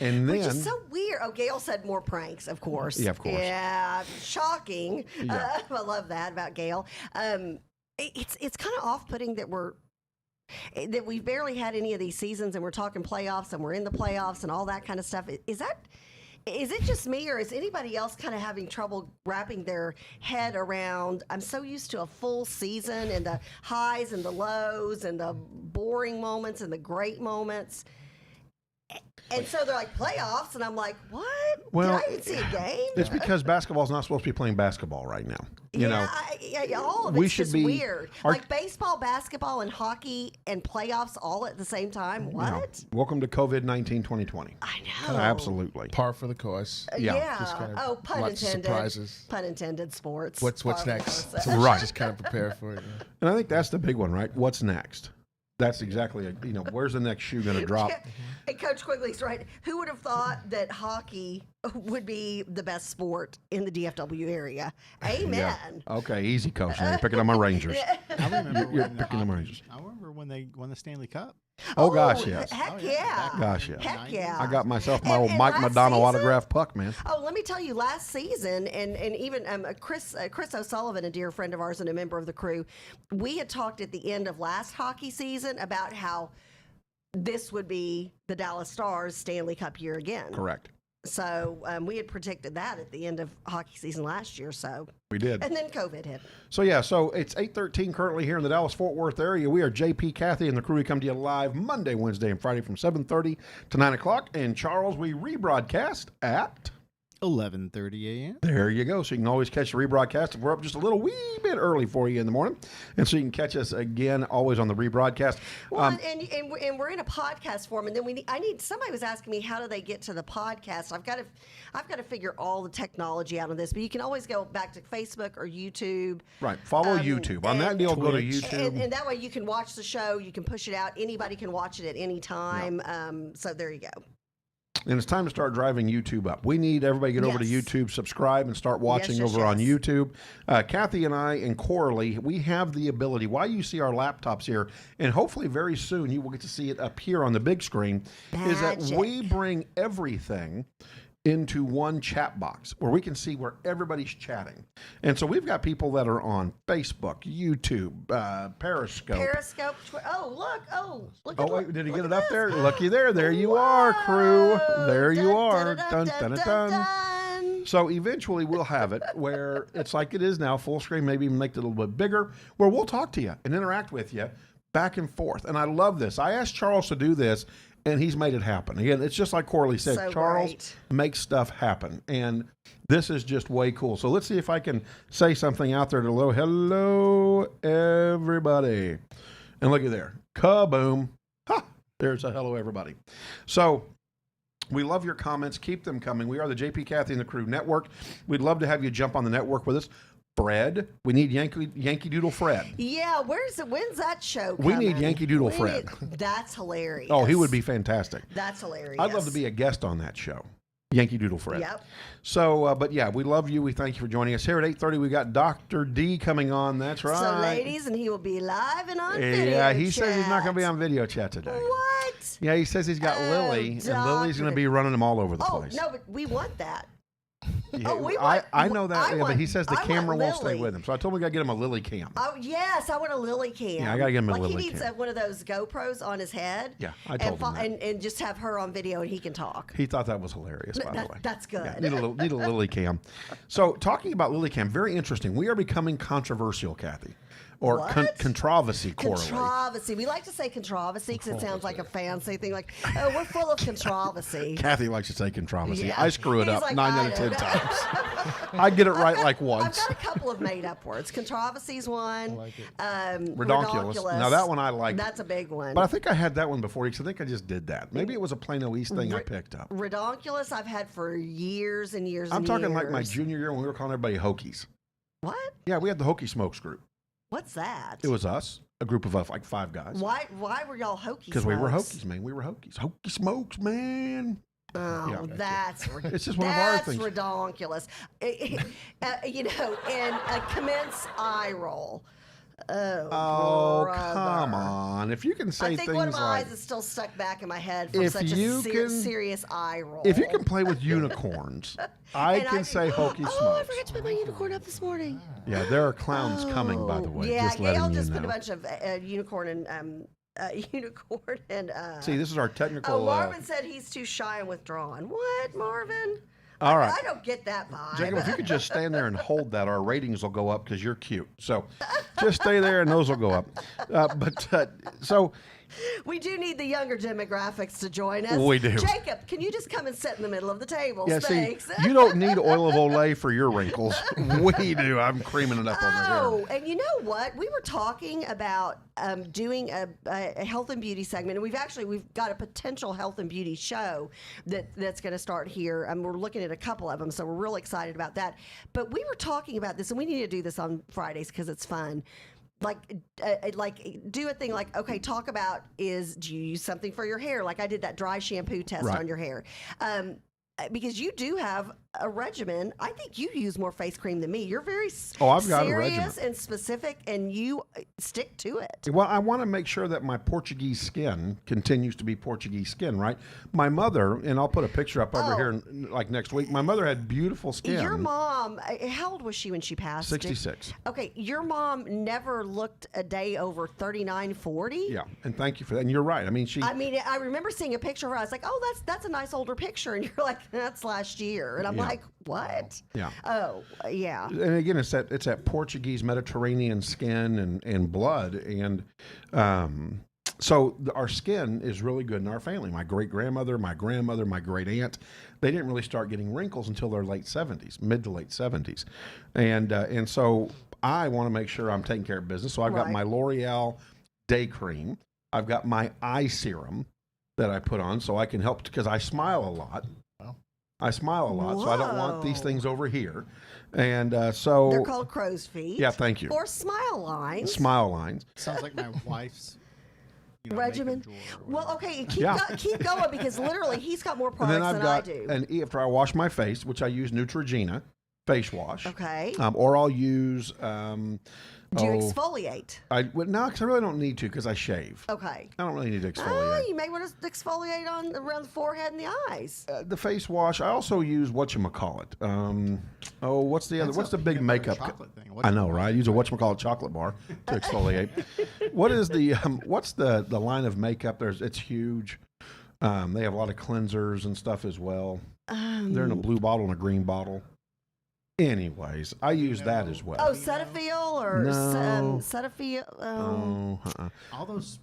and then Which is so weird. Oh, Gail said more pranks, of course. Yeah, of course. Yeah, shocking. Yeah. I love that about Gail. It's kind of off-putting that we've barely had any of these seasons, and we're talking playoffs, and we're in the playoffs, and all that kind of stuff. Is it just me, or is anybody else kind of having trouble wrapping their head around? I'm so used to a full season and the highs and the lows and the boring moments and the great moments. And so they're like playoffs, and I'm like, what? Well, did I even see a game? it's because basketball's not supposed to be playing basketball right now. You know, all of we it's should just be- weird. our- Like baseball, basketball, and hockey and playoffs all at the same time. What? no. Welcome to COVID-19 2020. I know. Absolutely. Par for the course. Yeah. Just kind of Oh, pun lots of intended. surprises. Pun intended. Sports. What's Par for the next? course. So Right. Just kind of prepare for it. And I think that's the big one, right? What's next? That's exactly it. Where's the next shoe going to drop? And Coach Quigley's right. Who would have thought that hockey would be the best sport in the DFW area? Amen. Yeah. Okay, easy, Coach. Now you're picking on my Rangers. I remember You're when the picking on my hockey- Rangers. I remember when they won the Stanley Cup. Oh, gosh, yes. Heck Oh, yeah. Gosh, yes. Heck yeah. I got myself my And- old and Mike last Madonna season- autographed puck, man. Oh, let me tell you, last season, and even Chris O'Sullivan, a dear friend of ours and a member of the crew, we had talked at the end of last hockey season about how this would be the Dallas Stars Stanley Cup year again. Correct. So we had predicted that at the end of hockey season last year. So We did. and then COVID hit. So it's 8:13 currently here in the Dallas-Fort Worth area. We are JP, Kathy, and the crew. We come to you live Monday, Wednesday, and Friday from 7:30 to 9 o'clock. And Charles, we rebroadcast at 11:30 a.m. There you go. So you can always catch the rebroadcast if we're up just a little wee bit early for you in the morning. And so you can catch us again always on the rebroadcast. Well, and we're in a podcast form, and then somebody was asking me, how do they get to the podcast? I've got to figure all the technology out on this, but you can always go back to Facebook or YouTube. Right. Follow YouTube. On that deal, go to Twitch. YouTube. And that way you can watch the show, you can push it out, anybody can watch it at any time. So there you go. And it's time to start driving YouTube up. We need everybody to get over to Yes. YouTube, subscribe, and start watching yes, over on yes. YouTube. Kathy and I and Coralie, we have the ability, while you see our laptops here, and hopefully very soon you will get to see it up here on the big screen, is that we Magic. bring everything into one chat box where we can see where everybody's chatting. And so we've got people that are on Facebook, YouTube, Periscope. Periscope. Look. Oh, wait, did he get it up there? Looky there. There you are, crew. There you are. Dun, dun, dun, dun. So eventually we'll have it where it's like it is now, full screen, maybe even make it a little bit bigger, where we'll talk to you and interact with you back and forth. And I love this. I asked Charles to do this, and he's made it happen. Again, it's just like Coralie said, So Charles great. makes stuff happen. And this is just way cool. So let's see if I can say something out there to hello, everybody. And look at there. Kaboom. Ha! There's a hello, everybody. So we love your comments. Keep them coming. We are the JP, Kathy, and the Crew Network. We'd love to have you jump on the network with us. Fred, we need Yankee Doodle Fred. Yeah, when's that show We coming? need Yankee Doodle We Fred. That's hilarious. Oh, he would be fantastic. That's hilarious. I'd love to be a guest on that show. Yankee Doodle Fred. Yep. So, but yeah, we love you. We thank you for joining us here at 8:30. We got Dr. D coming on. That's right. So, ladies, and he will be live and on video. Yeah, he says he's not going to be chat. on video chat today. What? Yeah, he says he's got Oh, Lily, and Lily's going to Doctor. be running him all over the Oh place. no, but we want that. Yeah, Oh, we want- I know that, I yeah, but he want- says the I want camera won't stay Lily. with him. So I told him we got to get him a Lily cam. Oh yes, I want a Lily cam. Yeah, I gotta get him a like Lily he needs cam. One of those GoPros on his head. Yeah, I told him that. and just have her on video and he can talk. He thought that was hilarious, by the way. That's good. Yeah, need a Lily cam. So talking about Lily cam, very interesting. We are becoming controversial, Kathy. Or What? controversy, Coralie. Controversy. We like to say controversy because it sounds like a fancy thing. Like, oh, we're full of controversy. Kathy likes to say controversy. Yeah. I screw it He's up like, 9 I out of 10 know. times. I get it right like once. I've got a couple of made-up words. Controversy's one. Redonkulous. Now that one I like. That's a big one. But I think I had that one before because I think I just did that. Maybe it was a Plano East thing I picked up. Redonkulous I've had for years and years I'm and talking years. like my junior year when we were calling everybody Hokies. What? Yeah, we had the Hokie Smokes group. What's that? It was us, a group of like 5 guys. Why were y'all Hokies? Because we were Hokies, man. We were Hokies. Hokie Smokes, man. Oh, Yeah. that's It's just one of our that's things. redonkulous. And commence eye roll. Oh, brother. come on. If you can say I think one of things my like, eyes is still stuck back in my head from If such you a can- serious eye roll. if you can play with unicorns, I And can do- say hokey smokes. Oh, I forgot to put my unicorn up this morning. Yeah, there are clowns coming, by the way. Yeah, just letting Gail you just know. put a bunch of unicorn and unicorn and. See, this is our technical. Oh, Marvin said he's too shy and withdrawn. What, Marvin? All right. I don't get that vibe. Jacob, if you could just stand there and hold that, our ratings will go up because you're cute. So just stay there and those will go up. So We do need the younger demographics to join us. We do. Jacob, can you just come and sit in the middle of the table? yeah, Thanks. see, you don't need oil of Olay for your wrinkles. We do. I'm creaming it up over here. Oh, and you know what? We were talking about doing a health and beauty segment, and we've got a potential health and beauty show that's going to start here. We're looking at a couple of them, so we're really excited about that. But we were talking about this, and we need to do this on Fridays because it's fun. Like do a thing like, okay, talk about do you use something for your hair? Like I did that dry shampoo test Right. on your hair. Because you do have a regimen. I think you use more face cream than me. You're very I've got a regimen. serious and specific, and you stick to it. Well, I want to make sure that my Portuguese skin continues to be Portuguese skin, right? My mother, and I'll put a picture up over here like next week. My mother had beautiful skin. Your mom, how old was she when she passed? 66. Okay, your mom never looked a day over 39, 40? Yeah, and thank you for that. And you're right. I mean, I remember seeing a picture of her. I was like, oh, that's a nice older picture. And you're like, that's last year. And I'm like, what? Yeah. Oh, yeah. And again, it's that Portuguese Mediterranean skin and blood, and so our skin is really good in our family. My great grandmother, my grandmother, my great aunt, they didn't really start getting wrinkles until their late 70s, mid to late 70s, and so I want to make sure I'm taking care of business. So I've got my L'Oreal day cream. I've got my eye serum that I put on so I can help because I smile a lot. I smile a lot, so I don't want these things over here. And so They're called crow's feet. Yeah, thank you. Or smile lines. Smile lines. Sounds like my wife's Regimen. makeup drawer or Well, whatever. okay, keep going because literally he's got more And products then I've than got, I do. and after I wash my face, which I use Neutrogena face wash. Okay. Or I'll use. Do you exfoliate? No, because I really don't need to because I shave. Okay. I don't really need to Oh, exfoliate. you may want to exfoliate around the forehead and the eyes. The face wash. I also use whatchamacallit. What's the other? What's the big makeup? chocolate thing? I know, right? I use a whatchamacallit chocolate bar to exfoliate. What is the what's the line of makeup? It's huge. They have a lot of cleansers and stuff as well. They're in a blue bottle and a green bottle. Anyways, I use that as well. Oh, Cetaphil or No. Cetaphil.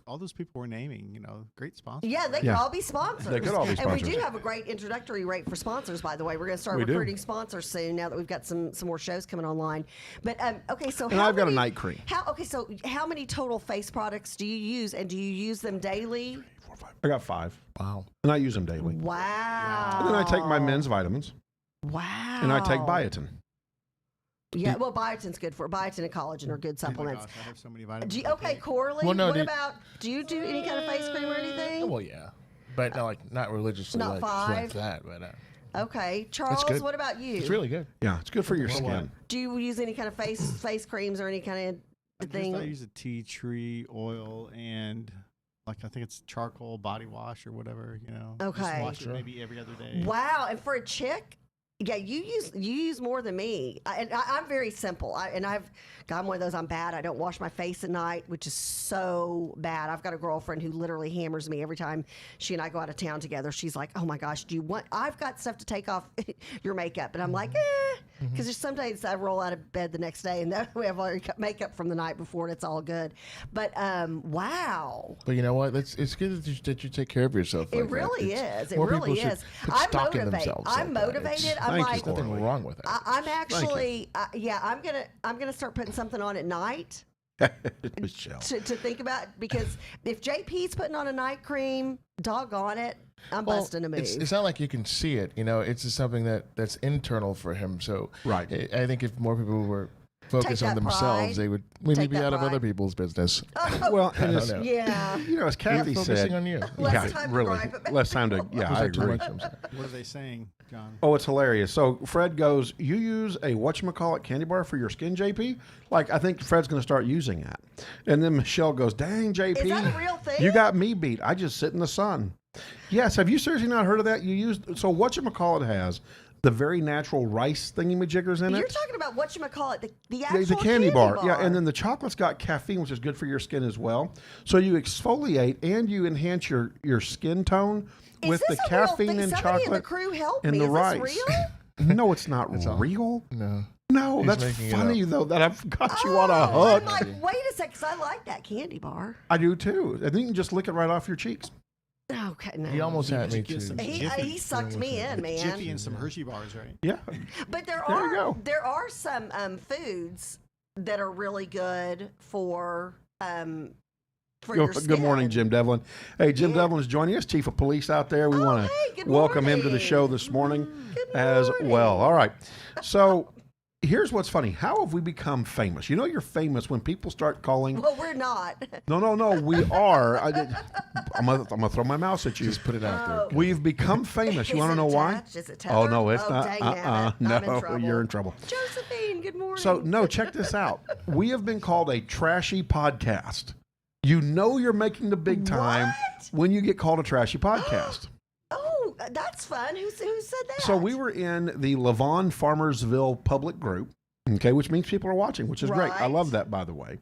All those people we're naming, great sponsors. Yeah, they could all be sponsors. They could all be And we sponsors. do have a great introductory rate for sponsors, by the way. We're going to start We do. recruiting sponsors soon now that we've got some more shows coming online. But okay, so And I've got a night cream. So how many total face products do you use, and do you use them daily? 4, 5. I got 5. Wow. And I use them daily. Wow. And then I take my men's vitamins. Wow. And I take biotin. Yeah, well, biotin's good for biotin and collagen are good Oh my supplements. gosh, I have so many vitamins. Okay, Corley. Well, no, what do- about? Do you do any kind of face cream or anything? Well, yeah, but not religiously Not like 5? that. But Okay, Charles. good. What about you? it's really good. Yeah, it's good for your skin. Do you use any kind of face creams or any kind of thing? I use a tea tree oil and I think it's charcoal body wash or whatever. Okay. Just wash it maybe every other day. Wow, and for a chick, yeah, you use more than me. I'm very simple. I'm one of those. I'm bad. I don't wash my face at night, which is so bad. I've got a girlfriend who literally hammers me every time she and I go out of town together. She's like, "Oh my gosh, do you want? I've got stuff to take off your makeup," and I'm like, because there's some days I roll out of bed the next day and we have all your makeup from the night before, and it's all good. But wow. But you know what? It's good that you take care of yourself. It like that. really It's- is. It more really people should is. put I'm stock in motivated. themselves I'm like that. motivated. It's- I'm Thank you, like, Corey. nothing wrong with it. I'm actually, I'm gonna start putting something on at night Michelle. to think about, because if JP's putting on a night cream, doggone it, I'm busting a move. It's not like you can see it. It's just something that's internal for him. So Right. I think if more people were focus on that themselves, pride. they would maybe Take be that out of pride. other people's business. Well, and I it's, don't know. Yeah. you know, as Kathy You're focusing said, on you. Less time to really, gripe about less time to, yeah, Was I that too agree. much? I'm sorry. What are they saying, John? Oh, it's hilarious. So Fred goes, you use a whatchamacallit candy bar for your skin, JP? Like, I think Fred's going to start using that. And then Michelle goes, dang, JP. Is that a real thing? You got me beat. I just sit in the sun. Yes. Have you seriously not heard of that? You used, so whatchamacallit has the very natural rice thingy-majiggers in You're it. talking about whatchamacallit, the actual The candy bar. Yeah, and then the chocolate's got caffeine, which is good for your skin as well. So you exfoliate and you enhance your skin tone with the caffeine and Somebody in the chocolate crew help and me. the Is rice. this real? No, it's not all. real. No. No, He's that's making it funny up. though that I've got you on a I'm hook. like, wait a second, 'cause I like that candy bar. I do too. I think you can just lick it right off your cheeks. Okay, no. He almost had me Get too. some He Jiffy. sucked me in, man. Jiffy and some Hershey bars, right? Yeah. But There you go. there are some foods that are really good for your skin. Good morning, Jim Devlin. Hey, Jim Yeah. Devlin is joining us, Chief of Police out there. We Oh, want hey, to good welcome him to the morning. show this morning Good as morning. well. All right. So here's what's funny. How have we become famous? You know you're famous when people start calling. Well, we're not. No, we are. I'm gonna throw my mouse at you. Just put it out there. Oh. We've become famous. You Is want to it know why? attached? Is it Oh tethered? no, it's Oh, not. dang nabbit. I'm in No, trouble. you're in trouble. Josephine, good morning. So no, check this out. We have been called a trashy podcast. You know you're making the big time What? when you get called a trashy podcast. Oh, that's fun. Who said that? So we were in the Levon Farmersville public group, okay, which means people are watching, which is great. I Right. love that, by the way.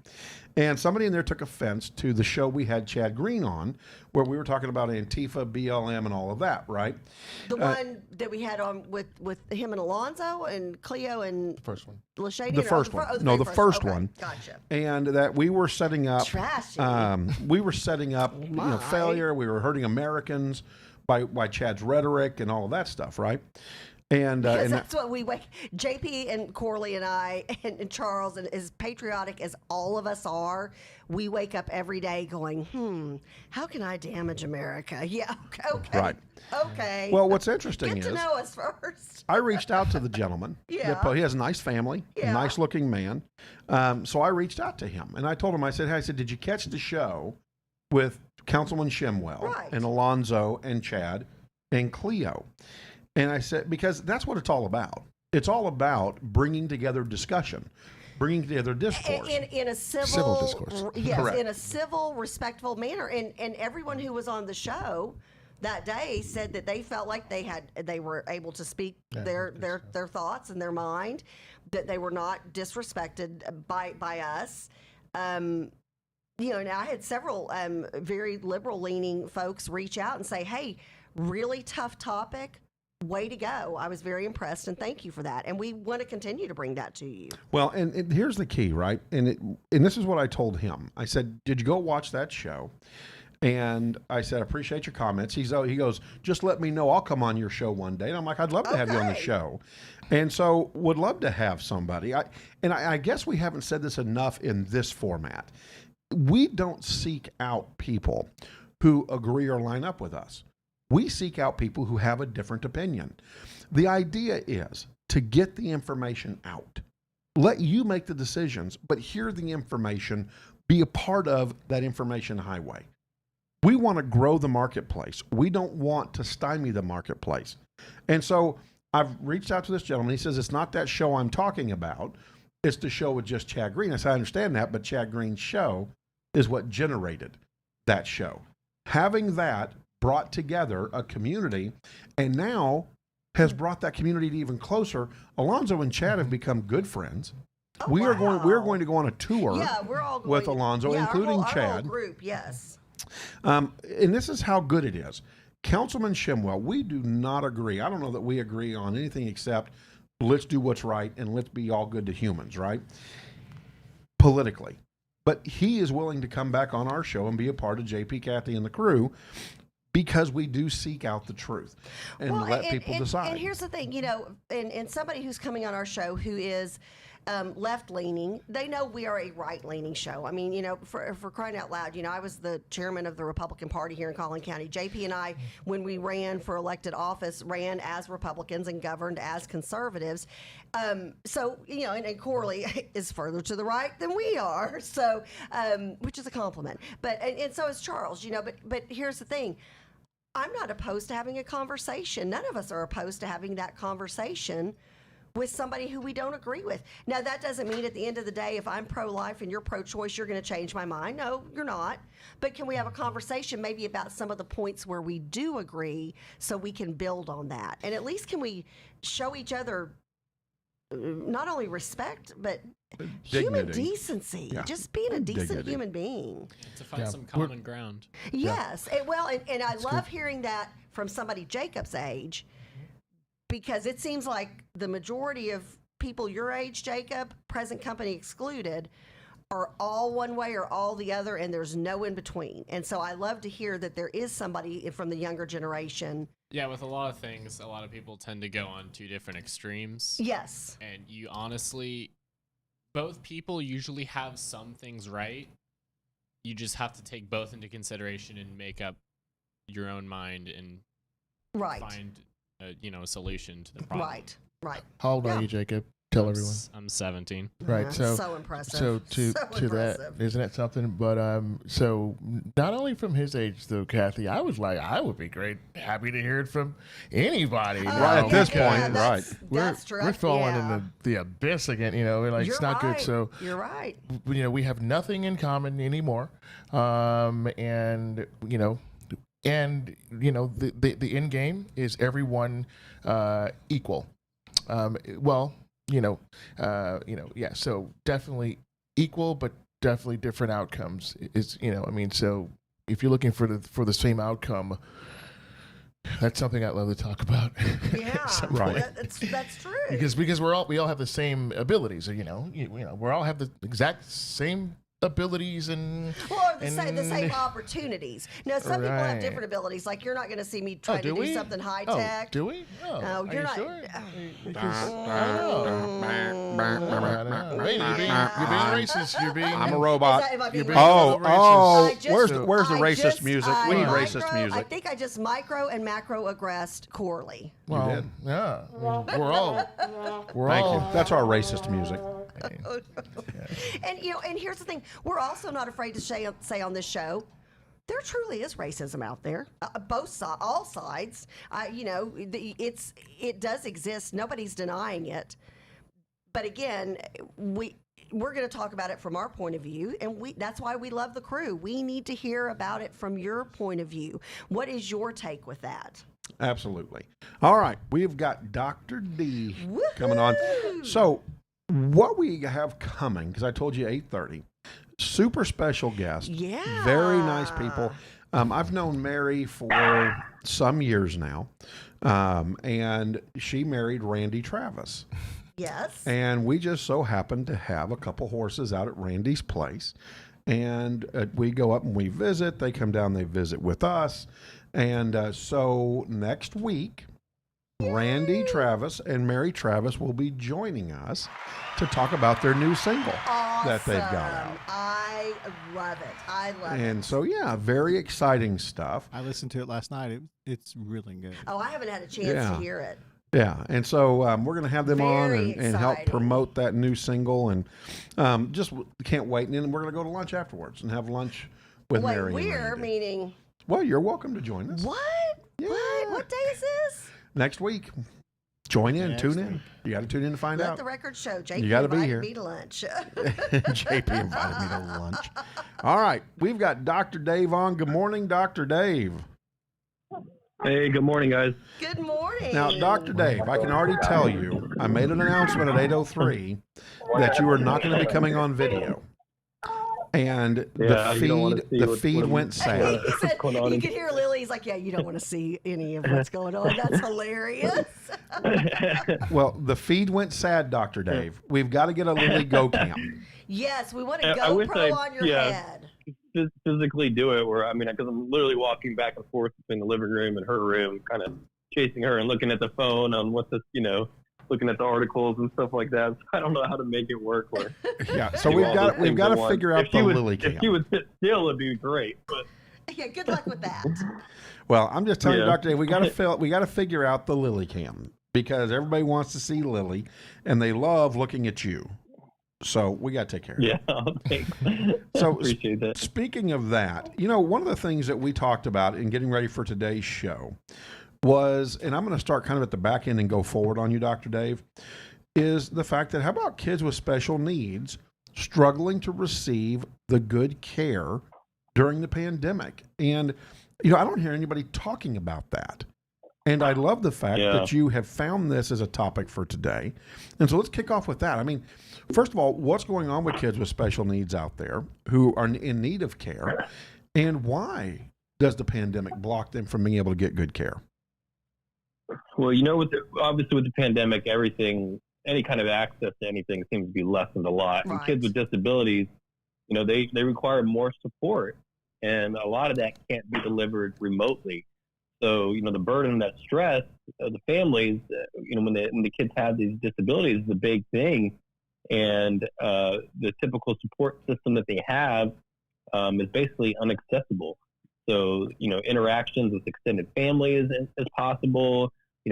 And somebody in there took offense to the show we had Chad Green on, where we were talking about Antifa, BLM, and all of that, right? The one that we had on with him and Alonzo and Cleo and First one. Lashady. The first one. No, the first Okay, one. Gotcha. And that we were setting up Trashy. we were setting up My. failure. We were hurting Americans by Chad's rhetoric and all of that stuff, right? And Because and that's what we wake. JP and Corley and I and Charles, and as patriotic as all of us are, we wake up every day going, how can I damage America? Yeah, okay. Right. Okay. well, what's interesting Get to is know us first. I reached out to the gentleman. Yeah. He has a nice family, Yeah. nice looking man. So I reached out to him and I told him, I said, did you catch the show with Councilman Shimwell Right. and Alonzo and Chad and Cleo? And I said, because that's what it's all about. It's all about bringing together discussion, bringing together discourse. In a Civil discourse. Yes, Correct. in a civil, respectful manner. And everyone who was on the show that day said that they felt like they were able to speak their thoughts and their mind, that they were not disrespected by us. And I had several very liberal leaning folks reach out and say, "Hey, really tough topic. Way to go. I was very impressed, and thank you for that. And we want to continue to bring that to you." Well, and here's the key, right? And this is what I told him. I said, "Did you go watch that show?" And I said, "I appreciate your comments." He goes, "Just let me know. I'll come on your show one day." And I'm like, "I'd love to have you on the Okay. show." And so would love to have somebody. I guess we haven't said this enough in this format. We don't seek out people who agree or line up with us. We seek out people who have a different opinion. The idea is to get the information out. Let you make the decisions, but hear the information, be a part of that information highway. We want to grow the marketplace. We don't want to stymie the marketplace. And so I've reached out to this gentleman. He says, it's not that show I'm talking about. It's the show with just Chad Green. I said, I understand that, but Chad Green's show is what generated that show. Having that brought together a community and now has brought that community even closer. Alonzo and Chad have become good friends. Oh, We're wow. going to go on a tour Yeah, we're all going with Alonzo, yeah, including our whole Chad. group, yes. And this is how good it is. Councilman Shimwell, we do not agree. I don't know that we agree on anything except let's do what's right and let's be all good to humans, right? Politically. But he is willing to come back on our show and be a part of JP, Kathy, and the crew because we do seek out the truth and let people decide. And here's the thing, and somebody who's coming on our show who is left-leaning. They know we are a right-leaning show. I mean, for crying out loud, I was the chairman of the Republican Party here in Collin County. JP and I, when we ran for elected office, ran as Republicans and governed as conservatives. So, and Corley is further to the right than we are, so which is a compliment. But and so is Charles, but here's the thing. I'm not opposed to having a conversation. None of us are opposed to having that conversation with somebody who we don't agree with. Now, that doesn't mean at the end of the day, if I'm pro-life and you're pro-choice, you're going to change my mind. No, you're not. But can we have a conversation maybe about some of the points where we do agree so we can build on that? And at least can we show each other not only respect, but human decency, just being a decent human being. To find some common ground. Yes. And I love hearing that from somebody Jacob's age, because it seems like the majority of people your age, Jacob, present company excluded, are all one way or all the other, and there's no in between. And so I love to hear that there is somebody from the younger generation. Yeah, with a lot of things, a lot of people tend to go on two different extremes. Yes. And you honestly, both people usually have some things right. You just have to take both into consideration and make up your own mind and find a solution to the problem. Right. How old are you, Jacob? Tell everyone. I'm 17. Right. So impressive. So to that, isn't that something? But so not only from his age though, Kathy, I was like, I would be happy to hear it from anybody. Right at this point, right? That's true. We're falling into the abyss again. We're like, it's not good. So you're right. We have nothing in common anymore, and the end game is everyone equal. So definitely equal, but definitely different outcomes. So if you're looking for the same outcome, that's something I'd love to talk about. Yeah, right. That's true. Because we all have the same abilities. We all have the exact same abilities and the same opportunities. Now, some people have different abilities. Like, you're not going to see me try to do something high tech. Oh, do we? Oh, you're not. Sure? You're being racist. I'm a robot. Where's the racist music? We need racist music. I think I just micro and macro aggressed Corley. Well, you did. Yeah. We're all. Thank you. That's our racist music. And here's the thing: we're also not afraid to say on this show, there truly is racism out there, all sides. It does exist. Nobody's denying it. But again, we're going to talk about it from our point of view, and that's why we love the crew. We need to hear about it from your point of view. What is your take with that? Absolutely. All right, we've got Dr. D coming on. So what we have coming, because I told you 8:30, super special guest. Yeah. Very nice people. I've known Mary for some years now, and she married Randy Travis. Yes. And we just so happened to have a couple horses out at Randy's place. And we go up and we visit. They come down, they visit with us. And so next week, Randy Travis and Mary Travis will be joining us to talk about their new single that they've got out. I love it. And so, yeah, very exciting stuff. I listened to it last night. It's really good. Oh, I haven't had a chance to hear it. Yeah, and so we're going to have them on Very and help exciting. promote that new single, and just can't wait. And then we're going to go to lunch afterwards and have lunch with Mary. We're meaning. Well, you're welcome to join us. What? Yeah. What day is this? Next week. Join in, Next tune week. in. You got to tune in to find Let out. the record show. JP You gotta be invited here. me to lunch. JP invited me to lunch. All right, we've got Dr. Dave on. Good morning, Dr. Dave. Hey, good morning, guys. Good morning. Now, Dr. Dave, I can already tell you, I made an announcement at 8:03 that you are not going to be coming on video. And the feed went sad. He said, you could hear Lily. He's like, yeah, you don't want to see any of what's going on. That's hilarious. Well, the feed went sad, Dr. Dave. We've got to get a Lily Go Camp. Yes, we want a I wish GoPro on your head. Physically do it because I'm literally walking back and forth between the living room and her room, kind of chasing her and looking at the phone on what this, looking at the articles and stuff like that. So I don't know how to make it work. Where Yeah, so do we've all got those things to at once. figure out If she the would- lily cam. If she would sit still, it'd be great. But Yeah, good luck with that. Well, I'm just telling you, Yeah. Dr. Dave, we got to figure out the lily cam because everybody wants to see Lily, and they love looking at you. So we got to take care of it. yeah, thanks. So appreciate that. speaking of that, one of the things that we talked about in getting ready for today's show was, and I'm going to start kind of at the back end and go forward on you, Dr. Dave, is the fact that how about kids with special needs struggling to receive the good care during the pandemic? And, I don't hear anybody talking about that. And I love the fact that you have found this as a topic for today. And so let's kick off with that. I mean, first of all, what's going on with kids with special needs out there who are in need of care? And why does the pandemic block them from being able to get good care? Well, obviously with the pandemic, any kind of access to anything seems to be lessened a lot. Right. And kids with disabilities, they require more support. And a lot of that can't be delivered remotely. So, the burden, that stress of the families, when the kids have these disabilities is a big thing. And the typical support system that they have is basically inaccessible. So, interactions with extended families as possible,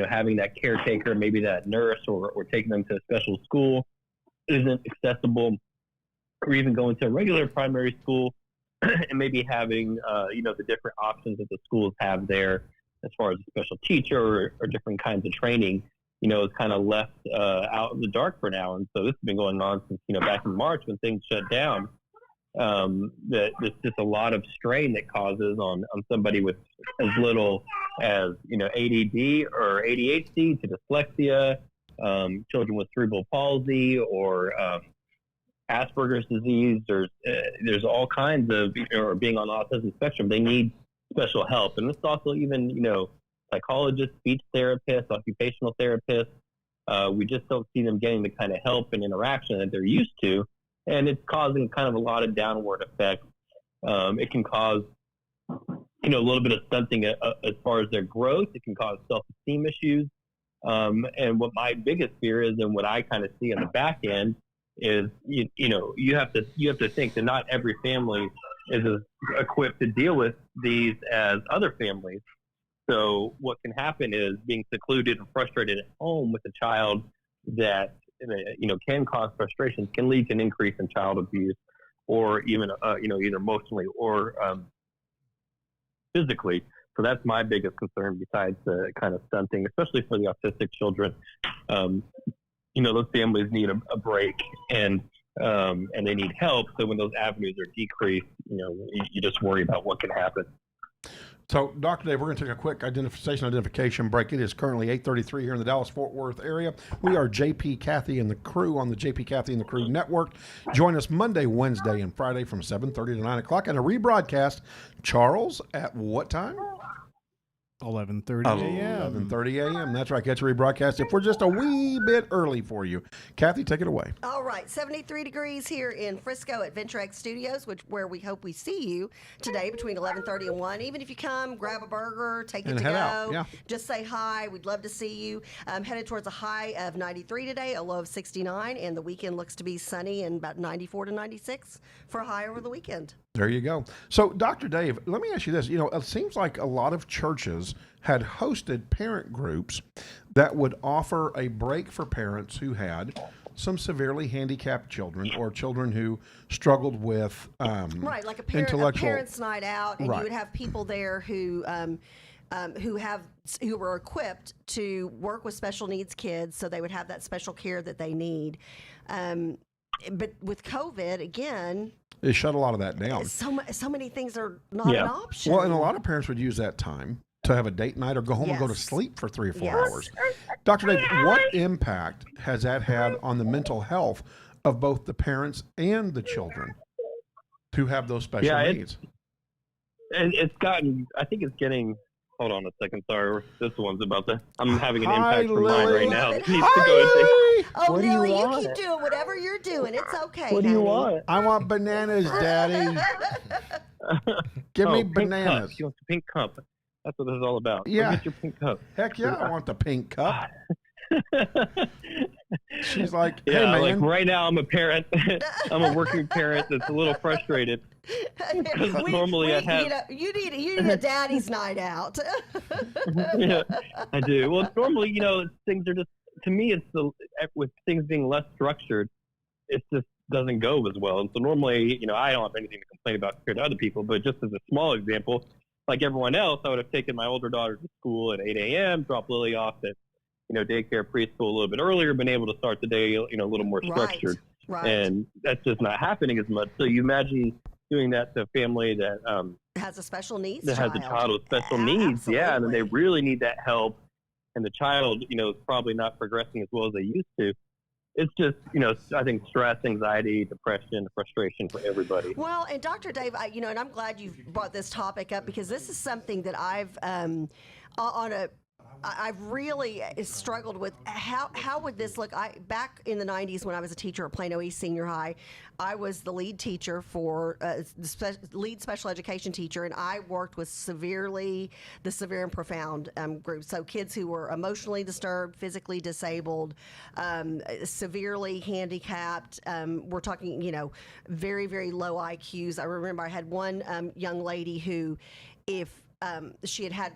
having that caretaker, maybe that nurse or taking them to a special school isn't accessible, or even going to a regular primary school and maybe having, the different options that the schools have there as far as a special teacher or different kinds of training, is kind of left out in the dark for now. And so this has been going on since, back in March when things shut down. That there's just a lot of strain that causes on somebody with as little as, ADD or ADHD to dyslexia, children with cerebral palsy or Asperger's disease. There's all kinds of, or being on the autism spectrum, they need special help. And it's also even, psychologists, speech therapists, occupational therapists. We just don't see them getting the kind of help and interaction that they're used to. And it's causing kind of a lot of downward effects. It can cause, a little bit of stunting as far as their growth. It can cause self-esteem issues. And what my biggest fear is, and what I kind of see on the back end, is you have to think that not every family is as equipped to deal with these as other families. So what can happen is being secluded and frustrated at home with a child that can cause frustration, can lead to an increase in child abuse, or even either emotionally or physically. So that's my biggest concern, besides the kind of stunting, especially for the autistic children. Those families need a break and they need help. So when those avenues are decreased, you just worry about what can happen. So, Dr. Dave, we're going to take a quick identification break. It is currently 8:33 here in the Dallas-Fort Worth area. We are JP, Kathy, and the crew on the JP, Kathy, and the Crew Network. Join us Monday, Wednesday, and Friday from 7:30 to 9 o'clock. And a rebroadcast, Charles, at what time? 11:30 a.m. 11:30 a.m. That's right. Catch a rebroadcast if we're just a wee bit early for you. Kathy, take it away. All right, 73 degrees here in Frisco at VentureX Studios, where we hope we see you today between 11:30 and 1. Even if you come, grab a burger, take it And to head go. out, yeah. Just say hi. We'd love to see you. Headed towards a high of 93 today, a low of 69, and the weekend looks to be sunny and about 94 to 96 for a high over the weekend. There you go. So, Dr. Dave, let me ask you this. It seems like a lot of churches had hosted parent groups that would offer a break for parents who had some severely handicapped children or children who struggled with right, like a parents' night out, and Right. you would have people there who were equipped to work with special needs kids, so they would have that special care that they need. But with COVID, again, it shut a lot of that down. so many things are not an option. Well, and a lot of parents would use that time to have a date night or go home and go to Yes. sleep for 3 or 4 Yes. hours. Dr. Dave, what impact has that had on the mental health of both the parents and the children who have those special needs? And I think it's getting, hold on a second, sorry, this one's I'm having an impact from mine right now. That needs to go and Oh, What do you Lily, you want? keep doing whatever you're doing. It's okay. What do you honey. want? I want bananas, Daddy. Give me pink bananas. cup. You want the pink cup? That's what this is all about. Go Yeah. get your pink cup. Heck yeah, I want the pink cup. She's like, hey, Yeah, man. like right now I'm a parent. I'm a working parent that's a little frustrated. Because normally I'd have... you need a daddy's night out. Yeah, I do. Well, normally, things are just, to me, with things being less structured, it just doesn't go as well. And so normally, I don't have anything to complain about compared to other people, but just as a small example, like everyone else, I would have taken my older daughter to school at 8 a.m., dropped Lily off at, daycare, preschool a little bit earlier, been able to start the day, a little more structured. Right. And that's just not happening as much. So you imagine doing that to a family that has a special needs that child. has a child with special needs. Absolutely. Yeah, and then they really need that help. And the child, is probably not progressing as well as they used to. It's just, I think stress, anxiety, depression, frustration for everybody. Well, and Dr. Dave, and I'm glad you brought this topic up because this is something that I've really struggled with. How would this look? Back in the 90s when I was a teacher at Plano East Senior High, I was the lead teacher for lead special education teacher, and I worked with the severe and profound group. So kids who were emotionally disturbed, physically disabled, severely handicapped. We're talking, very, very low IQs. I remember I had one young lady who, if she had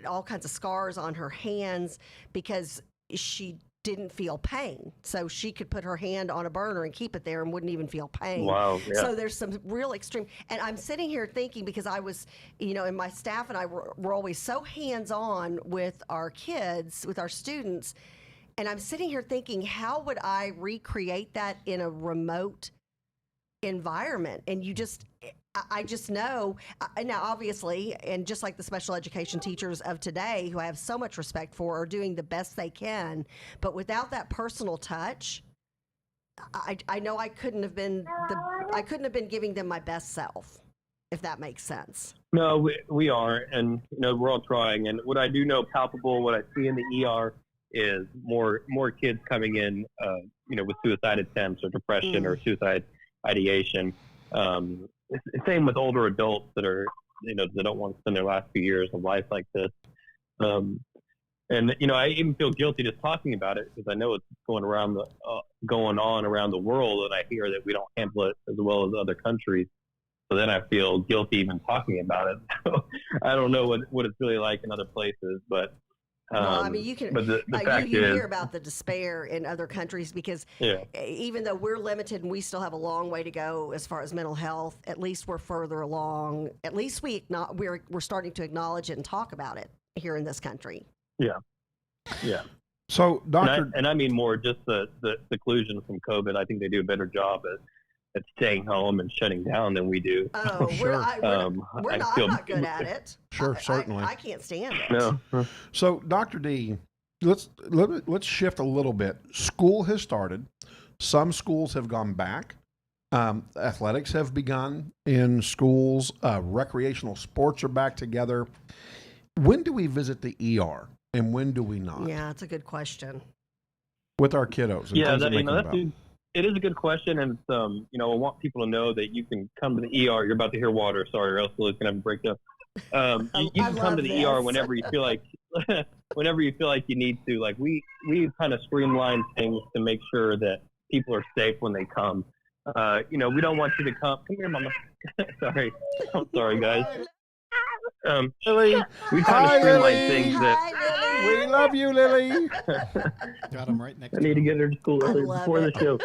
all kinds of scars on her hands because she didn't feel pain. So she could put her hand on a burner and keep it there and wouldn't even feel pain. Wow. Yeah. So there's some real extreme. And I'm sitting here thinking, because I was, and my staff and I were always so hands-on with our kids, with our students. And I'm sitting here thinking, how would I recreate that in a remote environment? And I just know now, obviously, and just like the special education teachers of today, who I have so much respect for, are doing the best they can. But without that personal touch, I know I couldn't have been giving them my best self, if that makes sense. No, we are, and we're all trying. And what I do know, palpable, what I see in the ER is more kids coming in, with suicide attempts or depression or suicide ideation. Same with older adults that are, they don't want to spend their last few years of life like this. And I even feel guilty just talking about it because I know it's going on around the world, and I hear that we don't handle it as well as other countries. So then I feel guilty even talking about it. So I don't know what it's really like in other places, but. Well, I mean, you can. But the fact you is, hear about the despair in other countries because even though we're limited and we still have a long way to go as far as mental health, at least we're further along. At least we're starting to acknowledge it and talk about it here in this country. Yeah. So, Doctor, and I mean more just the seclusion from COVID. I think they do a better job at staying home and shutting down than we do. Oh, sure. I'm not good at it. Sure, certainly. I can't stand it. No. So, Dr. D, let's shift a little bit. School has started. Some schools have gone back. Athletics have begun in schools. Recreational sports are back together. When do we visit the ER, and when do we not? Yeah, that's a good question. With our kiddos. And Yeah, things it is a good question, and I want people to know that you can come to the ER. You're about to hear water, sorry, or else Lily's gonna have a breakdown. You can come to the ER whenever you feel like, you need to. Like we kind of streamline things to make sure that people are safe when they come. We don't want you to come. Come here, Mama. Sorry, I'm sorry, guys. Lily, we kind of streamline things that. Hi, we love you, Lily. Got him right next I to need to him. get her to school early before it. the show.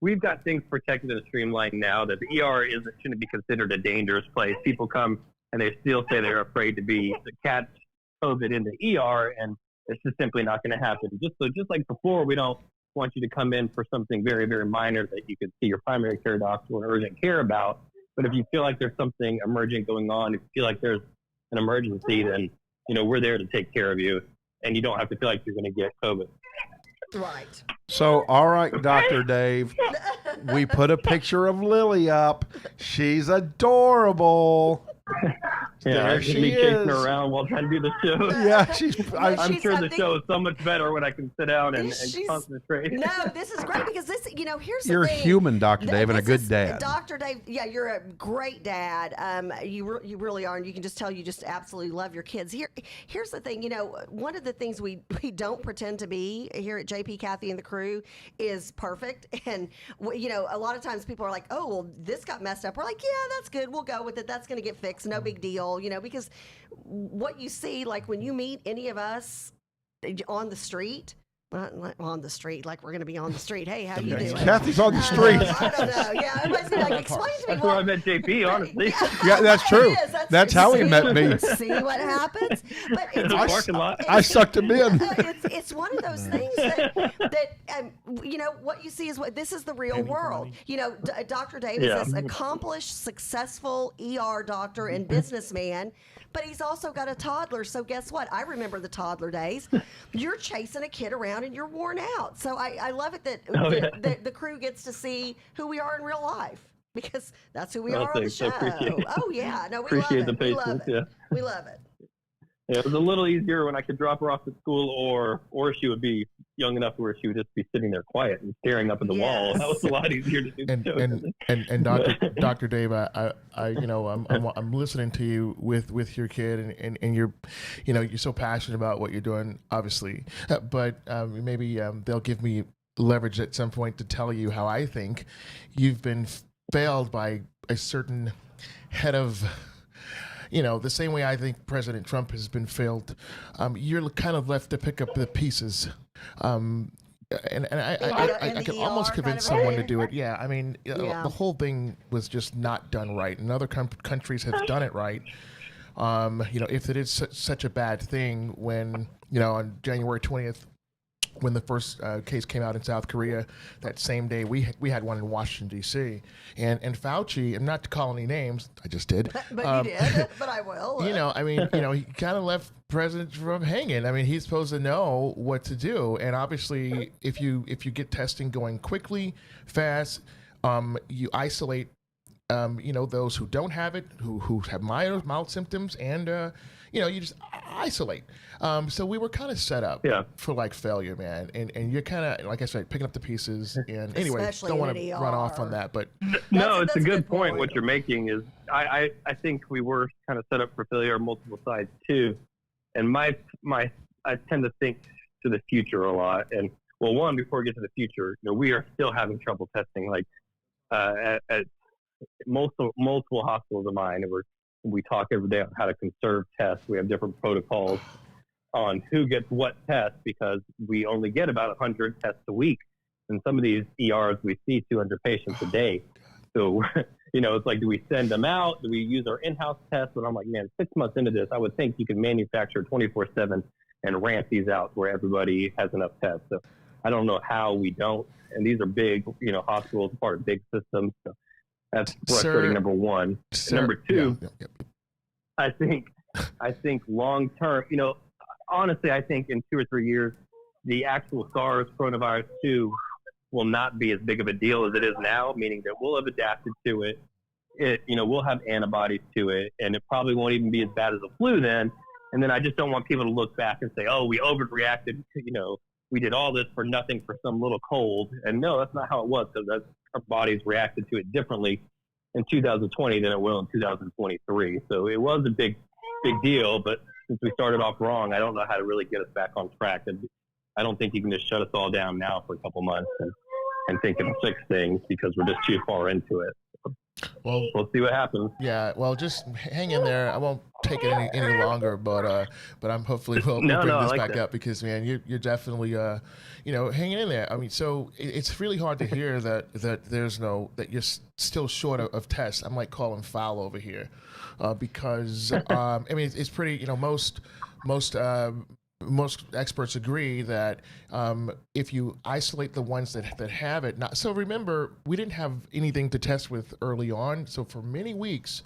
We've got things protected and streamlined now that the ER shouldn't be considered a dangerous place. People come and they still say they're afraid to catch COVID in the ER, and it's just simply not going to happen. Just like before, we don't want you to come in for something very, very minor that you could see your primary care doctor or urgent care about. But if you feel like there's something emergent going on, if you feel like there's an emergency, then we're there to take care of you, and you don't have to feel like you're going to get COVID. Right. So, all right, Dr. Dave, we put a picture of Lily up. She's adorable. There I should she be chasing her is. around while trying to do the show. Yeah, she's. I'm sure I the think- show is so much better when I can sit down and She's- concentrate. No, this is great because this, here's the You're thing. human, Dr. Dave, and a This good is- dad. Dr. Dave, yeah, you're a great dad. You really are, and you can just tell you just absolutely love your kids. Here's the thing, one of the things we don't pretend to be here at JP, Kathy, and the crew is perfect. And a lot of times people are like, oh, well, this got messed up. We're like, yeah, that's good. We'll go with it. That's going to get fixed. No big deal. Because what you see, like when you meet any of us on the street. Not on the street, like we're going to be on the street. Hey, how you doing? Kathy's on the street. I don't know. Yeah, everybody's gonna be like, explain to me. That's where I met JP, honestly. Yeah, that's true. It is. That's how he met me. See what happens? But In it's, the parking lot. I sucked him in. it's one of those things that what you see is what this is the real world. Dr. Dave is this accomplished, successful ER doctor and businessman, but he's also got a toddler. So guess what? I remember the toddler days. You're chasing a kid around and you're worn out. So I love it that the crew gets to see who we are in real life, because that's who we are on the Thanks. show. I appreciate it. Oh yeah, no, we Appreciate love the it. We love patience, it. yeah. We love it. Yeah, it was a little easier when I could drop her off at school, or she would be young enough where she would just be sitting there quiet and staring up at the wall. Yes. That was a lot easier to do. And Dr. Dave, I'm listening to you with your kid, and you're so passionate about what you're doing, obviously, but maybe they'll give me leverage at some point to tell you how I think you've been failed by a certain head of. The same way I think President Trump has been failed, you're kind of left to pick up the pieces. And I can almost convince someone to do it. Yeah, I mean, the whole thing was just not done right, and other countries have done it right. If it is such a bad thing, when on January 20th, when the first case came out in South Korea, that same day we had one in Washington D.C. and Fauci, and not to call any names, I just did. But you did. But I will. He kind of left President Trump hanging. I mean, he's supposed to know what to do, and obviously, if you get testing going quickly, fast, you isolate. Those who don't have it, who have mild symptoms, and you just isolate. So we were kind of set up for failure, man. And you're kind of, like I said, picking up the pieces. And anyway, Especially don't want in to an run ER. off on that, but No, it's that's a good point. What you're making is, I think we were kind of set up for failure on multiple sides too. And I tend to think to the future a lot. And well, one, before we get to the future, we are still having trouble testing, at multiple hospitals of mine. And we talk every day on how to conserve tests. We have different protocols on who gets what test, because we only get about 100 tests a week. In some of these ERs, we see 200 patients a day. So, it's like, do we send them out? Do we use our in-house tests? And I'm like, man, 6 months into this, I would think you can manufacture 24/7 and ramp these out where everybody has enough tests. So I don't know how we don't. And these are big, hospitals, part of big systems. So that's frustrating, number one. Number two, I think long term, honestly, I think in 2 or 3 years, the actual SARS coronavirus 2 will not be as big of a deal as it is now, meaning that we'll have adapted to it. We'll have antibodies to it, and it probably won't even be as bad as the flu then. And then I just don't want people to look back and say, oh, we overreacted. We did all this for nothing for some little cold. And no, that's not how it was, because our bodies reacted to it differently in 2020 than it will in 2023. So it was a big deal, but since we started off wrong, I don't know how to really get us back on track. And I don't think you can just shut us all down now for a couple months and think it'll fix things, because we're just too far into it. Well, we'll see what happens. Yeah, well, just hang in there. I won't take it any longer, but I'm hopefully we'll bring this back up, because man, you're definitely hanging in there. I mean, so it's really hard to hear that that you're still short of tests. I'm like calling foul over here, because I mean it's pretty. Most experts agree that if you isolate the ones that have it, so remember, we didn't have anything to test with early on. So for many weeks,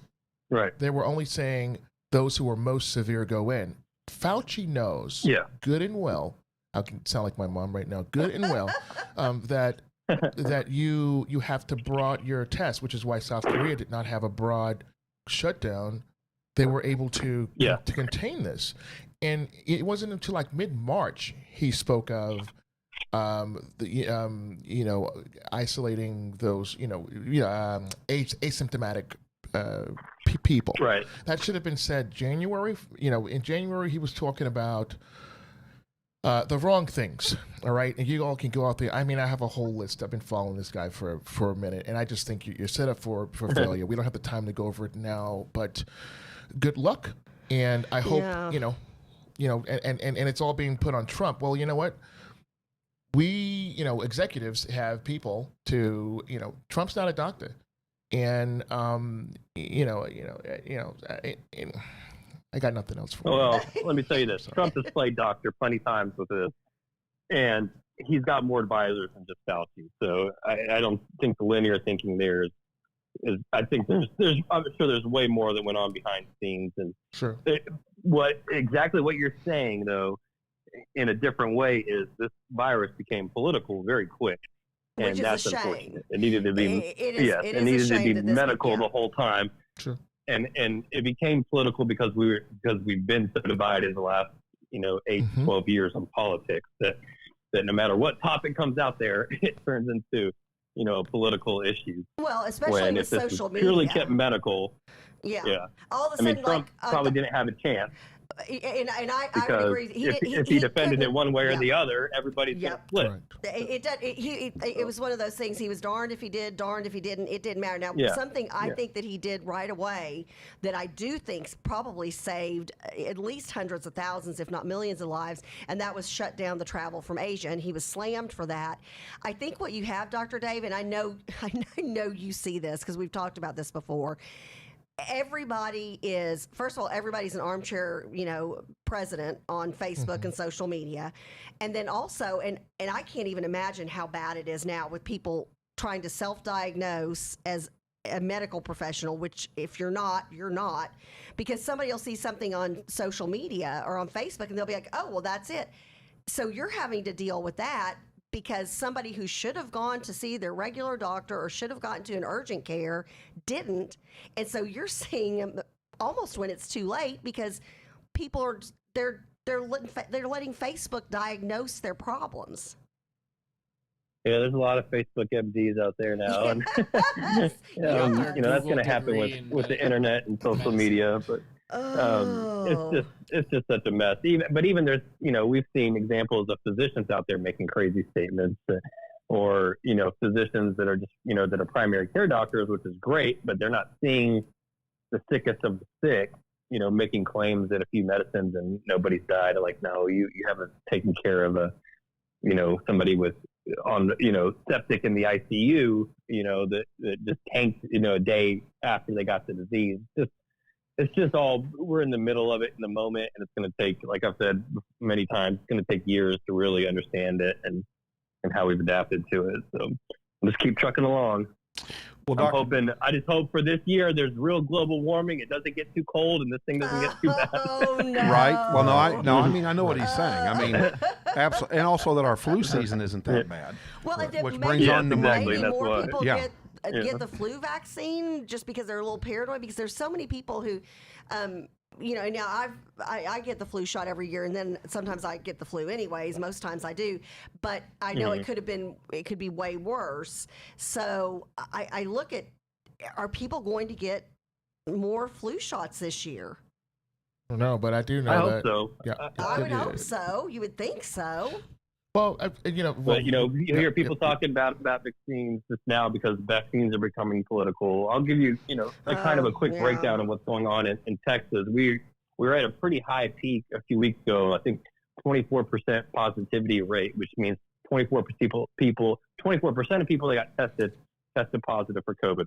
they were only saying those who were most severe go in. Fauci knows good and well, I can sound like my mom right now, good and well, that you have to broad your test, which is why South Korea did not have a broad shutdown they were able to Yeah. to contain this. And it wasn't until like mid-March he spoke of isolating those asymptomatic people. Right. That should have been said January. In January he was talking about the wrong things. All right, and you all can go out there. I mean, I have a whole list. I've been following this guy for a minute, and I just think you're set up for failure. We don't have the time to go over it now, but good luck. And I hope and it's all being put on Trump. Well, you know what? We executives have people to Trump's not a doctor, and I got nothing else for you. Well, let me tell you this. Trump has played doctor plenty times with this, and he's got more advisors than just Fauci. So I don't think the linear thinking there is I think there's I'm sure there's way more that went on behind the scenes. And sure. What you're saying, though, in a different way, is this virus became political very quick. And Which is that's a shame. unfortunate. It needed to be it needed is a to be shame that this medical the whole time. Sure. And it became political because we've been so divided the last 8 12 years on politics that no matter what topic comes out there, it turns into political issues. Well, especially with social media. Purely kept medical. Yeah. Yeah. All of a sudden, Trump probably didn't have a chance. And I would Because agree. if he defended it one way or the other, everybody's going to flip. Right. It was one of those things. He was darned if he did, darned if he didn't. It didn't matter. Now, something I think that he did right away that I do think probably saved at least hundreds of thousands, if not millions of lives, and that was shut down the travel from Asia, and he was slammed for that. I think what you have, Dr. Dave, and I know you see this because we've talked about this before. Everybody is, first of all, everybody's an armchair, president on Facebook and social media. And then also, and I can't even imagine how bad it is now with people trying to self-diagnose as a medical professional, which if you're not, you're not, because somebody will see something on social media or on Facebook and they'll be like, oh, well, that's it. So you're having to deal with that because somebody who should have gone to see their regular doctor or should have gotten to an urgent care didn't. And so you're seeing them almost when it's too late because people are they're letting Facebook diagnose their problems. Yeah, there's a lot of Facebook MDs out there now, and that's going to happen with the internet and social media. But it's just such a mess. Even there's we've seen examples of physicians out there making crazy statements, or physicians that are just that are primary care doctors, which is great, but they're not seeing the sickest of the sick. Making claims that a few medicines and nobody's died. Like, no, you haven't taken care of somebody with septic in the ICU. That just tanked a day after they got the disease. It's just all, we're in the middle of it in the moment, and it's going to take, like I've said many times, it's going to take years to really understand it and how we've adapted to it. So just keep trucking along. Well, I just hope for this year there's real global warming. It doesn't get too cold and this thing doesn't get too bad. Oh, no. Right? Well, I know what he's saying. I mean, absolutely. And also that our flu season isn't that bad. Well, which brings on pneumonia. Maybe more people Yeah. get the flu vaccine just because they're a little paranoid, because there's so many people who now I get the flu shot every year, and then sometimes I get the flu anyways. Most times I do, but I know it could be way worse. So I look at, are people going to get more flu shots this year? I don't know, but I do know I that. hope so. Yeah, I would hope so. You would think so. Well, you hear people talking about vaccines just now because vaccines are becoming political. I'll give you, kind of a quick breakdown of what's going on in Texas. We were at a pretty high peak a few weeks ago. I think 24% positivity rate, which means 24% of people that got tested positive for COVID.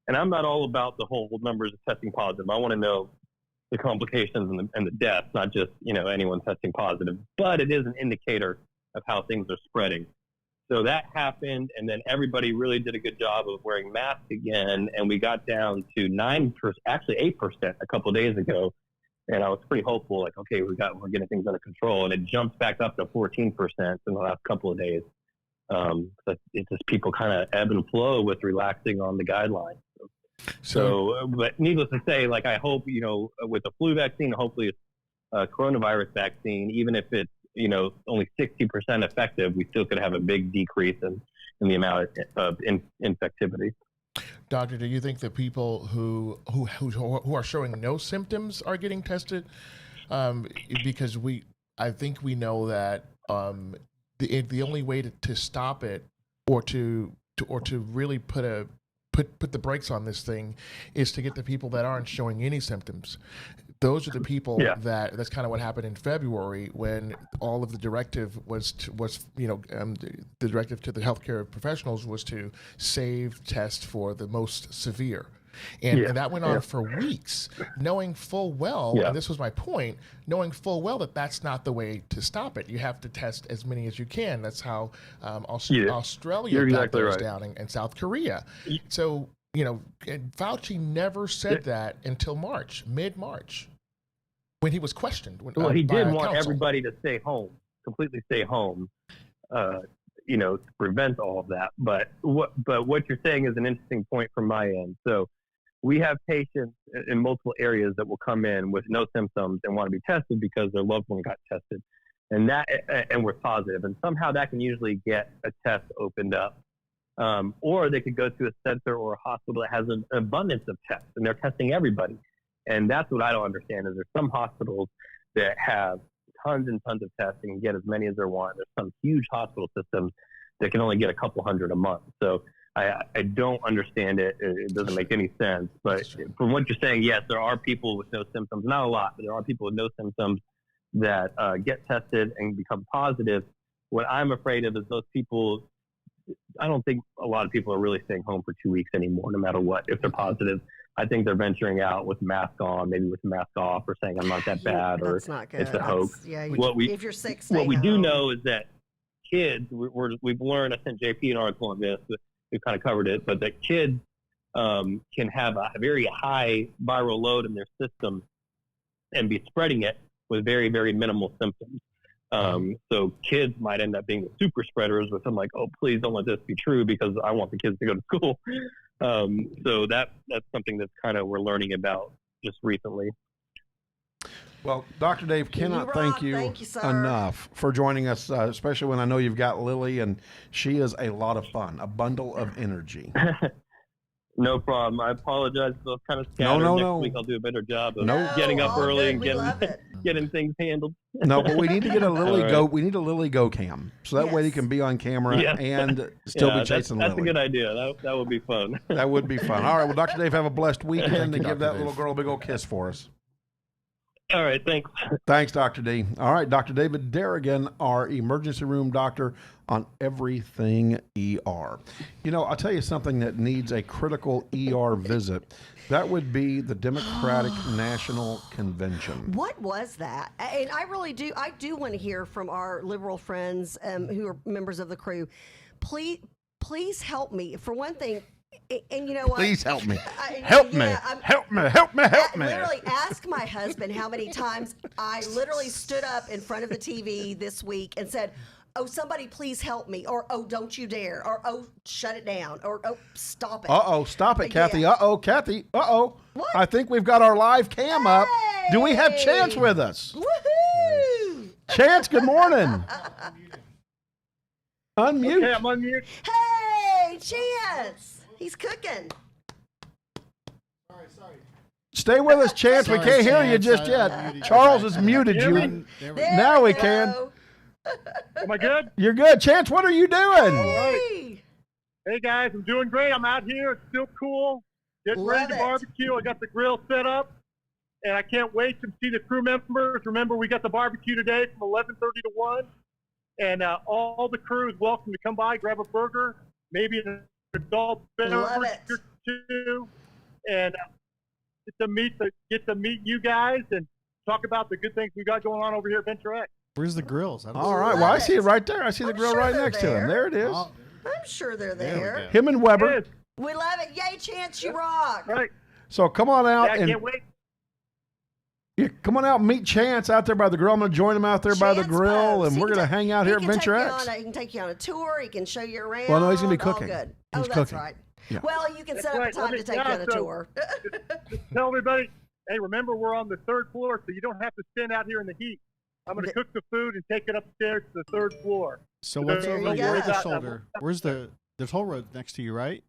And I'm not all about the whole numbers of testing positive. I want to know the complications and the deaths, not just anyone testing positive. But it is an indicator of how things are spreading. So that happened, and then everybody really did a good job of wearing masks again, and we got down to 9%, actually 8% a couple of days ago, and I was pretty hopeful, like, okay, we're getting things under control, and it jumped back up to 14% in the last couple of days. But it's just people kind of ebb and flow with relaxing on the guidelines. So, but needless to say, like I hope, with the flu vaccine, hopefully a coronavirus vaccine, even if it's, only 60% effective, we still could have a big decrease in the amount of infectivity. Doctor, do you think that people who are showing no symptoms are getting tested? Because I think we know that the only way to stop it or to really put the brakes on this thing is to get the people that aren't showing any symptoms. Those are the people that's kind of what happened in February when all of the directive the directive to the healthcare professionals was to save tests for the most severe. And that went on for weeks, knowing full well, and this was my point, knowing full well that that's not the way to stop it. You have to test as many as you can. That's how Australia got theirs down and South Korea. So, Fauci never said that until mid-March, when he was questioned. He did want everybody to stay home, completely stay home, to prevent all of that. But what you're saying is an interesting point from my end. So we have patients in multiple areas that will come in with no symptoms and want to be tested because their loved one got tested, and we're positive. And somehow that can usually get a test opened up. Or they could go to a center or a hospital that has an abundance of tests, and they're testing everybody. And that's what I don't understand is there's some hospitals that have tons and tons of testing and get as many as they want. There's some huge hospital systems that can only get a couple hundred a month. So I don't understand it. It doesn't make any sense. But from what you're saying, yes, there are people with no symptoms. Not a lot, but there are people with no symptoms that get tested and become positive. What I'm afraid of is those people. I don't think a lot of people are really staying home for 2 weeks anymore, no matter what, if they're positive. I think they're venturing out with mask on, maybe with mask off, or saying I'm not that bad, or it's a hoax. If you're sick, what we do know is that kids, we've learned, I sent JP an article on this, but we've kind of covered it, but that kids can have a very high viral load in their system and be spreading it with very, very minimal symptoms. So kids might end up being the super spreaders, which I'm like, oh, please don't let this be true because I want the kids to go to school. So that's something that's kind of we're learning about just recently. Well, Dr. Dave, cannot thank you enough for joining us, especially when I know you've got Lily, and she is a lot of fun, a bundle of energy. No problem. I apologize for kind of scattered. Next week I'll do a better job of getting up early and getting things handled. No, but we need to get a Lily go. We need a Lily go cam, so that way you can be on camera and still be chasing Lily. That's a good idea. That would be fun. That would be fun. All right. Well, Dr. Dave, have a blessed weekend and give that little girl a big old kiss for us. All right, thanks. Thanks, Dr. D. All right, Dr. David Derrigan, our emergency room doctor on everything ER. I'll tell you something that needs a critical ER visit. That would be the Democratic National Convention. What was that? And I do want to hear from our liberal friends who are members of the crew. Please help me. For one thing, and you know what? Please help me. Help me. Literally ask my husband how many times I literally stood up in front of the TV this week and said, oh, somebody please help me, or oh, don't you dare, or oh, shut it down, or oh, stop it. Uh-oh, stop it, Kathy. Yeah. Kathy. Uh-oh. What? I think we've got our live cam up. Do we have Chance with us? Woohoo! Chance, good morning. Unmute. Okay, I'm unmute. Hey, Chance. He's cooking. Sorry. Stay with us, Chance. We can't hear you just yet. Charles has muted you. Now we can. Am I good? You're good. Chance, what are you doing? Hey. Hey, guys, I'm doing great. I'm out here. It's still cool. Getting ready to barbecue. I got the grill set up, and I can't wait to see the crew members. Remember, we got the barbecue today from 11:30 to 1, and all the crew is welcome to come by, grab a burger, maybe an adult beverage or two, and get to meet you guys and talk about the good things we got going on over here at Venture X. Where's the grills? All right. Well, I see it right there. I see the grill right next to him. There it is. I'm sure they're there. Him and Weber. Yes. We love it. Yay, Chance, you rock. Right. So come on out I can't wait. Come on out and meet Chance out there by the grill. I'm going to join him out there by the grill, folks. and we're going to hang out here at Venture X. He can take you on a tour. He can show you around. Well, no, he's going to be All cooking. good. He's that's cooking. right. Yeah. Well, you can set up a time to take you on a tour. Tell everybody, hey, remember we're on the 3rd floor, so you don't have to stand out here in the heat. I'm going to cook the food and take it upstairs to the 3rd floor. So what's There over you your go. shoulder? Where's the toll road next to you, right?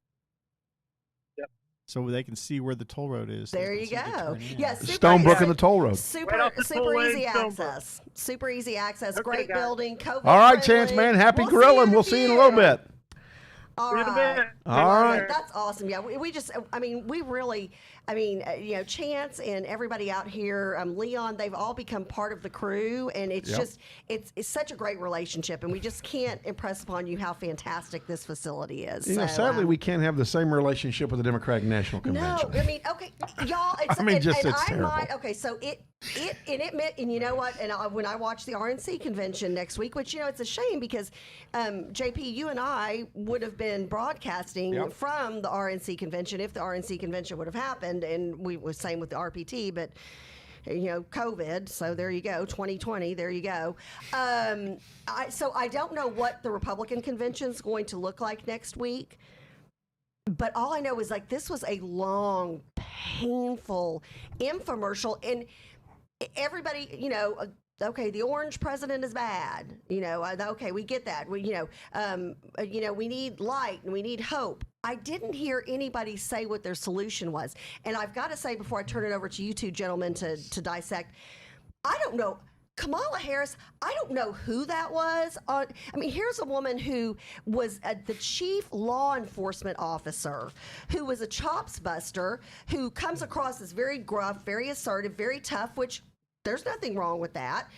Yep. So they can see where the toll road is. There you go. Yes, Stonebrook and the toll road. Super, Right off the super toll lane, easy Stonebrook. access. Super easy access. Okay, Great guys. building. COVID All right, friendly. Chance, man. Happy We'll see grilling. in We'll see you in a little bit. All See you in a right. bit. All right. That's awesome. Yeah, we just, I mean, we really, I mean, Chance and everybody out here, Leon, they've all become part of the crew, and it's Yep. just, it's such a great relationship, and we just can't impress upon you how fantastic this facility is. You know, So, sadly, we can't have the same relationship with the Democratic National Convention. No, I mean, okay, y'all. It's, I mean, and, just and it's I terrible. might. Okay, so and you know what? And when I watch the RNC convention next week, which it's a shame because JP, you and I would have been broadcasting Yep. from the RNC convention if the RNC convention would have happened, and we was same with the RPT, but. COVID. So there you go. 2020. There you go. So I don't know what the Republican convention is going to look like next week. But all I know is this was a long, painful infomercial, and everybody, okay, the orange president is bad. Okay, we get that. We need light and we need hope. I didn't hear anybody say what their solution was, and I've got to say before I turn it over to you two gentlemen to dissect, I don't know. Kamala Harris, I don't know who that was. Here's a woman who was the chief law enforcement officer, who was a chops buster, who comes across as very gruff, very assertive, very tough, which there's nothing wrong with that.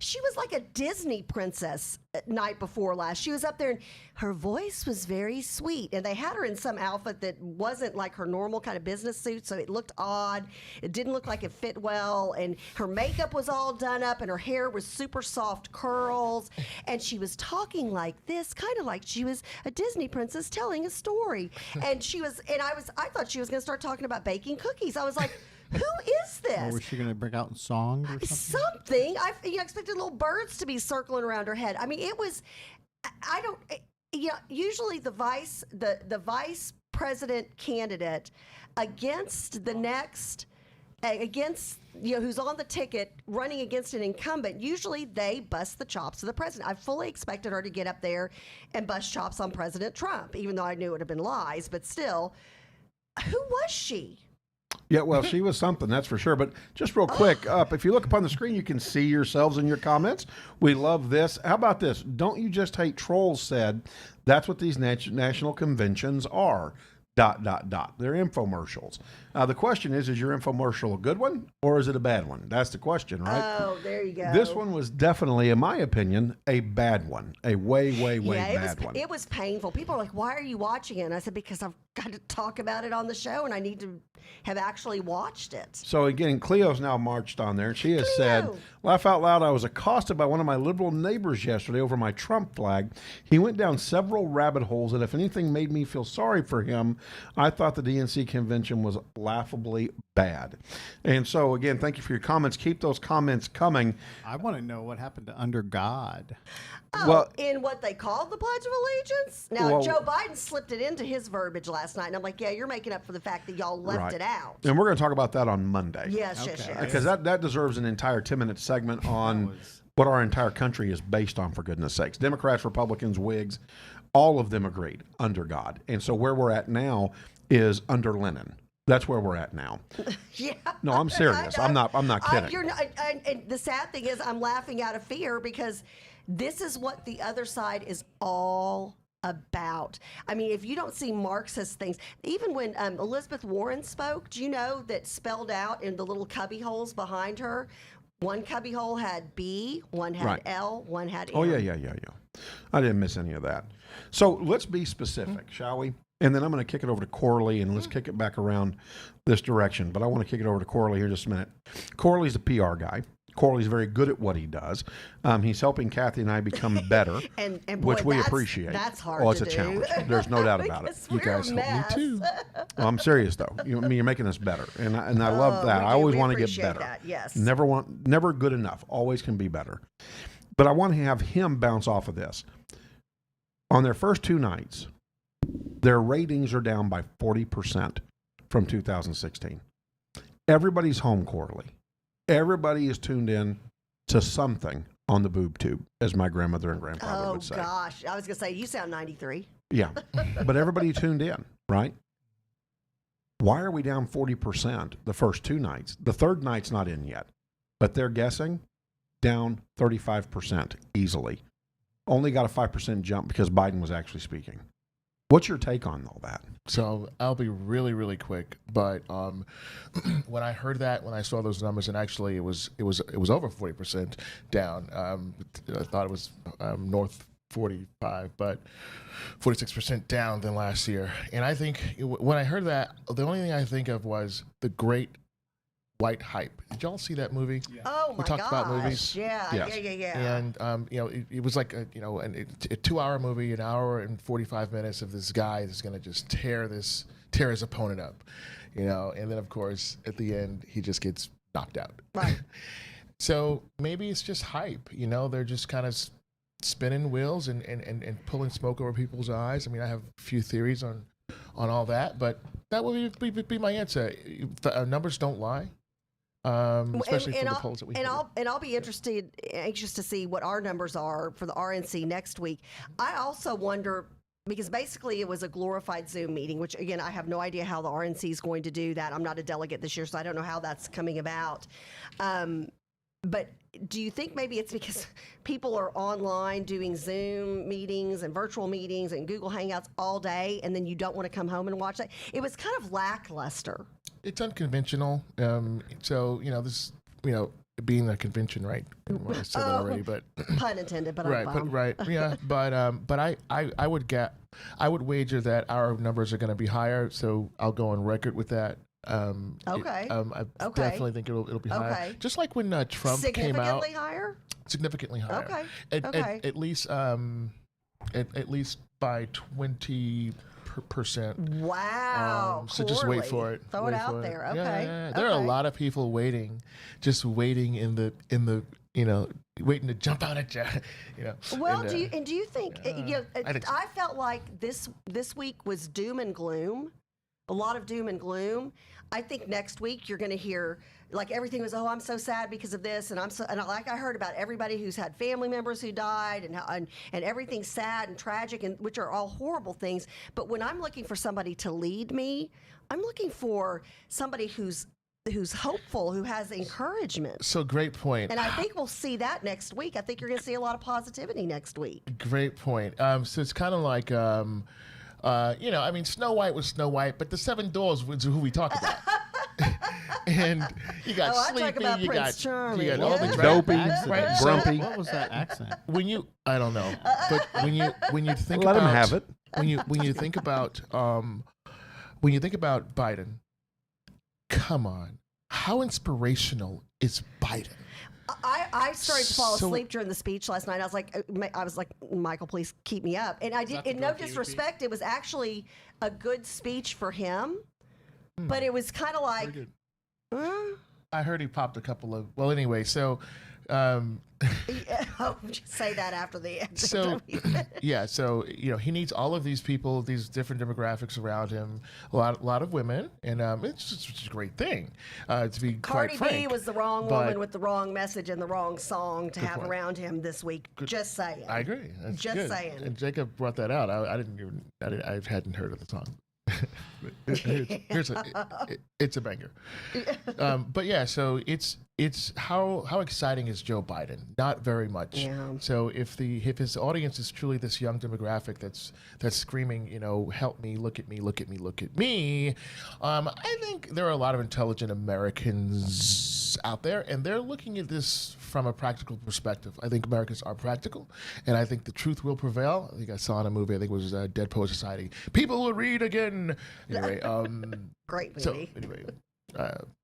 She was like a Disney princess night before last. She was up there and her voice was very sweet. And they had her in some outfit that wasn't like her normal kind of business suit. So it looked odd. It didn't look like it fit well. And her makeup was all done up and her hair was super soft curls. And she was talking like this, kind of like she was a Disney princess telling a story. And I thought she was going to start talking about baking cookies. I was like, who is this? Or was she going to break out in song or something? Something. I expected little birds to be circling around her head. I mean, it was. I don't. Usually the vice president candidate against the next. Against who's on the ticket running against an incumbent, usually they bust the chops of the president. I fully expected her to get up there and bust chops on President Trump, even though I knew it would have been lies. But still, who was she? Yeah, well, she was something, that's for sure. But just real quick, if you look up on the screen, you can see yourselves in your comments. We love this. How about this? Don't you just hate trolls said that's what these national conventions are. ... They're infomercials. The question is your infomercial a good one or is it a bad one? That's the question, right? Oh, there you go. This one was definitely, in my opinion, a bad one. A way bad one. It was painful. People are like, why are you watching it? And I said, because I've got to talk about it on the show and I need to have actually watched it. So again, Cleo's now marched on there. She has said, laugh out loud, I was accosted by one of my liberal neighbors yesterday over my Trump flag. He went down several rabbit holes that if anything made me feel sorry for him. I thought the DNC convention was laughably bad. And so again, thank you for your comments. Keep those comments coming. I want to know what happened to Under God. Oh, in what they called the Pledge of Allegiance? Now, Well, Joe Biden slipped it into his verbiage last night, and I'm like, yeah, you're making up for the fact that y'all left it out. And we're going to talk about that on Monday. Yes. Because that deserves an entire 10-minute segment on what our entire country is based on, for goodness sakes. Democrats, Republicans, Whigs, all of them agreed under God. And so where we're at now is under Lenin. That's where we're at now. Yeah. No, I'm serious. I'm not kidding. And the sad thing is I'm laughing out of fear because this is what the other side is all about. I mean, if you don't see Marxist things, even when Elizabeth Warren spoke, do you know that spelled out in the little cubby holes behind her? One cubby hole had B, one had L, one had M. Oh, yeah. I didn't miss any of that. So let's be specific, shall we? And then I'm going to kick it over to Corley, and let's kick it back around this direction. But I want to kick it over to Corley here just a minute. Corley's the PR guy. Corley's very good at what he does. He's helping Kathy and I become better, and boy, which we appreciate. That's hard Oh, it's to a do. challenge. There's no doubt about it. You guys help me too. Well, I'm serious though. You're making us better, and I love that. I always want to get better. That, yes. Never good enough. Always can be better. But I want to have him bounce off of this. On their first two nights, Their ratings are down by 40% from 2016. Everybody's home quarterly. Everybody is tuned in to something on the boob tube, as my grandmother and grandfather would say. Oh, gosh. I was going to say, you sound 93. Yeah, but everybody tuned in, right? Why are we down 40% the first 2 nights? The third night's not in yet, but they're guessing down 35% easily. Only got a 5% jump because Biden was actually speaking. What's your take on all that? So I'll be really, really quick. But when I heard that, when I saw those numbers, and actually it was over 40% down. I thought it was north 45, but 46% down than last year. And I think when I heard that, the only thing I think of was the Great White Hype. Did y'all see that movie? Yeah. Oh my we talked gosh. about movies. Yeah, yes. yeah. And it was like a 2-hour movie, an hour and 45 minutes of this guy that's going to just tear his opponent up, and then of course at the end he just gets knocked out. Right. So maybe it's just hype. They're just kind of spinning wheels and pulling smoke over people's eyes. I mean, I have a few theories on all that, but that would be my answer. The numbers don't lie. Especially from the polls that we have. I'll be anxious to see what our numbers are for the RNC next week. I also wonder, because basically it was a glorified Zoom meeting, which again, I have no idea how the RNC is going to do that. I'm not a delegate this year, so I don't know how that's coming about. But do you think maybe it's because people are online doing Zoom meetings and virtual meetings and Google Hangouts all day, and then you don't want to come home and watch that? It was kind of lackluster. It's unconventional. So, this, being a convention, right? I said that already, but pun intended, but right, yeah, but I would wager that our numbers are going to be higher. So I'll go on record with that. Okay. I definitely think it'll be higher. Just like when Trump came out. Significantly higher. Okay. At least by 20%. Wow. So just wait for it. Throw it out there. Okay. Yeah. There are a lot of people waiting in the waiting to jump out at you. Well, do you think I felt like this week was doom and gloom. A lot of doom and gloom. I think next week you're going to hear like everything was, I'm so sad because of this, and like I heard about everybody who's had family members who died, and everything's sad and tragic, and which are all horrible things. But when I'm looking for somebody to lead me, I'm looking for somebody who's hopeful, who has encouragement. So great point. And I think we'll see that next week. I think you're going to see a lot of positivity next week. Great point. So it's kind of like. Snow White was Snow White, but the 7 Dwarfs was who we talk about. And you got Sleepy, you got all the Dopey, right? Grumpy. What was that accent? I don't know, but when you think let about him have it. when you think about Biden, come on, how inspirational is Biden? I started to fall asleep during the speech last night. I was like, Michael, please keep me up. And I did. In no disrespect, it was actually a good speech for him, but it was kind of like. I heard he popped a couple of. Well, anyway, so. Just say that after the end. So he needs all of these people, these different demographics around him, a lot of women, and it's just a great thing to be quite frank. Cardi B was the wrong woman with the wrong message and the wrong song to have around him this week. Just saying. I agree. That's just good. saying. And Jacob brought that out. I hadn't heard of the song. It's a banger. But yeah, so it's how exciting is Joe Biden? Not very much. Yeah. So if his audience is truly this young demographic that's screaming, help me, look at me, look at me, look at me, I think there are a lot of intelligent Americans out there, and they're looking at this from a practical perspective. I think Americans are practical, and I think the truth will prevail. I think I saw in a movie, I think it was Dead Poet Society, people will read again. Anyway, great movie. So anyway,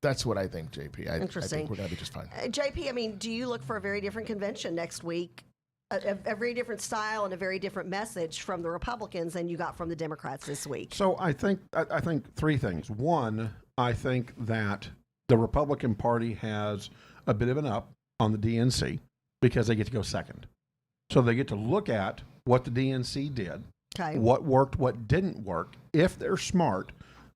that's what I think, JP. Interesting. I think we're going to be just fine. JP, do you look for a very different convention next week? A very different style and a very different message from the Republicans than you got from the Democrats this week. So I think 3 things. One, I think that the Republican Party has a bit of an up on the DNC because they get to go second. So they get to look at what the DNC did Okay. what worked, what didn't work. If they're smart,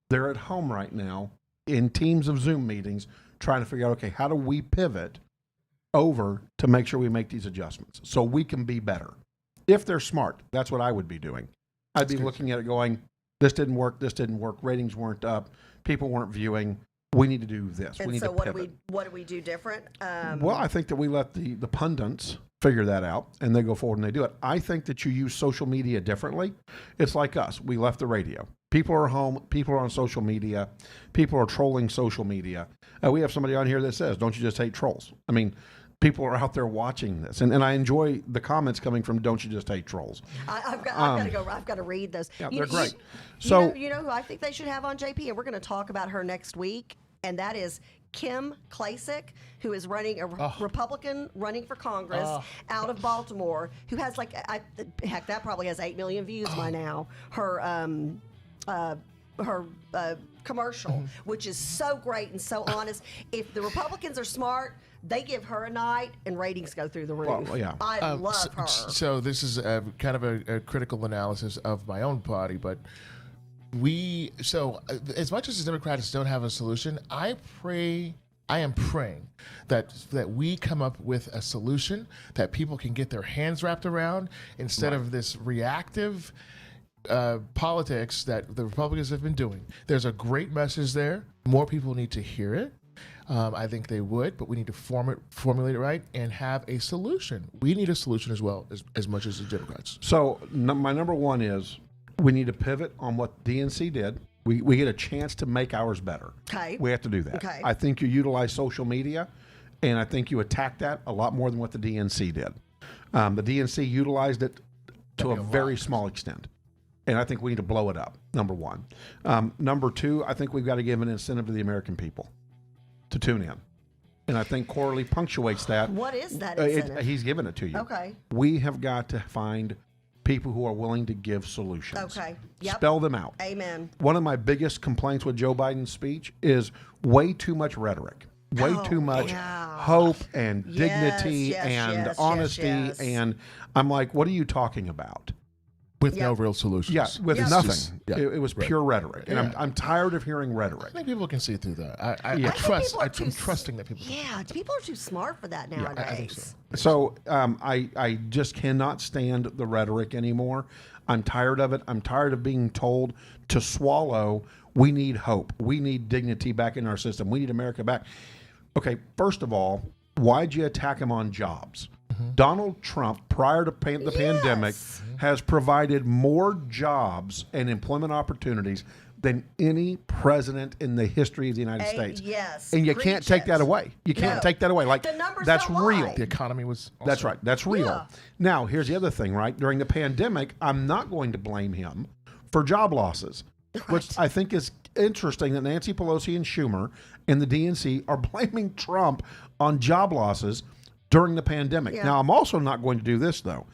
they're at home right now in teams of Zoom meetings trying to figure out, okay, how do we pivot over to make sure we make these adjustments so we can be better? If they're smart, that's what I would be doing. I'd be looking at it going, this didn't work, ratings weren't up, people weren't viewing. We need to do this. And we need so to pivot. what do we do different? Well, I think that we let the pundits figure that out, and they go forward and they do it. I think that you use social media differently. It's like us. We left the radio. People are home. People are on social media. People are trolling social media. We have somebody on here that says, don't you just hate trolls? I mean, people are out there watching this. And I enjoy the comments coming from don't you just hate trolls? I've got to read those. Yeah, they're great. So you know who I think they should have on, JP, and we're going to talk about her next week, and that is Kim Klacik, who is running a Republican running for Congress out of Baltimore, who has heck, that probably has 8 million views by now. Her commercial, which is so great and so honest. If the Republicans are smart, they give her a night and ratings go through the roof. Well, yeah. I love her. So this is kind of a critical analysis of my own party, but as much as the Democrats don't have a solution, I am praying that we come up with a solution that people can get their hands wrapped around instead of this reactive politics that the Republicans have been doing. There's a great message there. More people need to hear it. I think they would, but we need to formulate it right and have a solution. We need a solution as well, as much as the Democrats. So my number one is we need to pivot on what DNC did. We get a chance to make ours better. Okay. We have to do that. Okay. I think you utilize social media, and I think you attack that a lot more than what the DNC did. The DNC utilized it to a very small extent. And I think we need to blow it up, number one. Number two, I think we've got to give an incentive to the American people to tune in. And I think Corley punctuates that. What is that incentive? He's given it to you. Okay. We have got to find people who are willing to give solutions. Okay. Yep. Spell them out. Amen. One of my biggest complaints with Joe Biden's speech is way too much rhetoric. Way too much hope and dignity and honesty. And I'm like, what are you talking about? With no real solutions. Yeah, with nothing. Just, it was pure rhetoric. And I'm tired of hearing rhetoric. I think people can see through that. I'm trusting that people can. Yeah, people are too smart for that nowadays. I think so. So I just cannot stand the rhetoric anymore. I'm tired of it. I'm tired of being told to swallow. We need hope. We need dignity back in our system. We need America back. Okay, first of all, why'd you attack him on jobs? Donald Trump, prior to the pandemic, has provided more jobs and employment opportunities than any president in the history of the United States. Yes. And you can't take that away. You can't take that away. Like, the numbers that's don't real. lie. The economy was also, That's right. That's real. Yeah. Now, here's the other thing, right? During the pandemic, I'm not going to blame him for job losses, which I think is interesting that Nancy Pelosi and Schumer and the DNC are blaming Trump on job losses during the pandemic. Yeah. Now, I'm also not going to do this, though.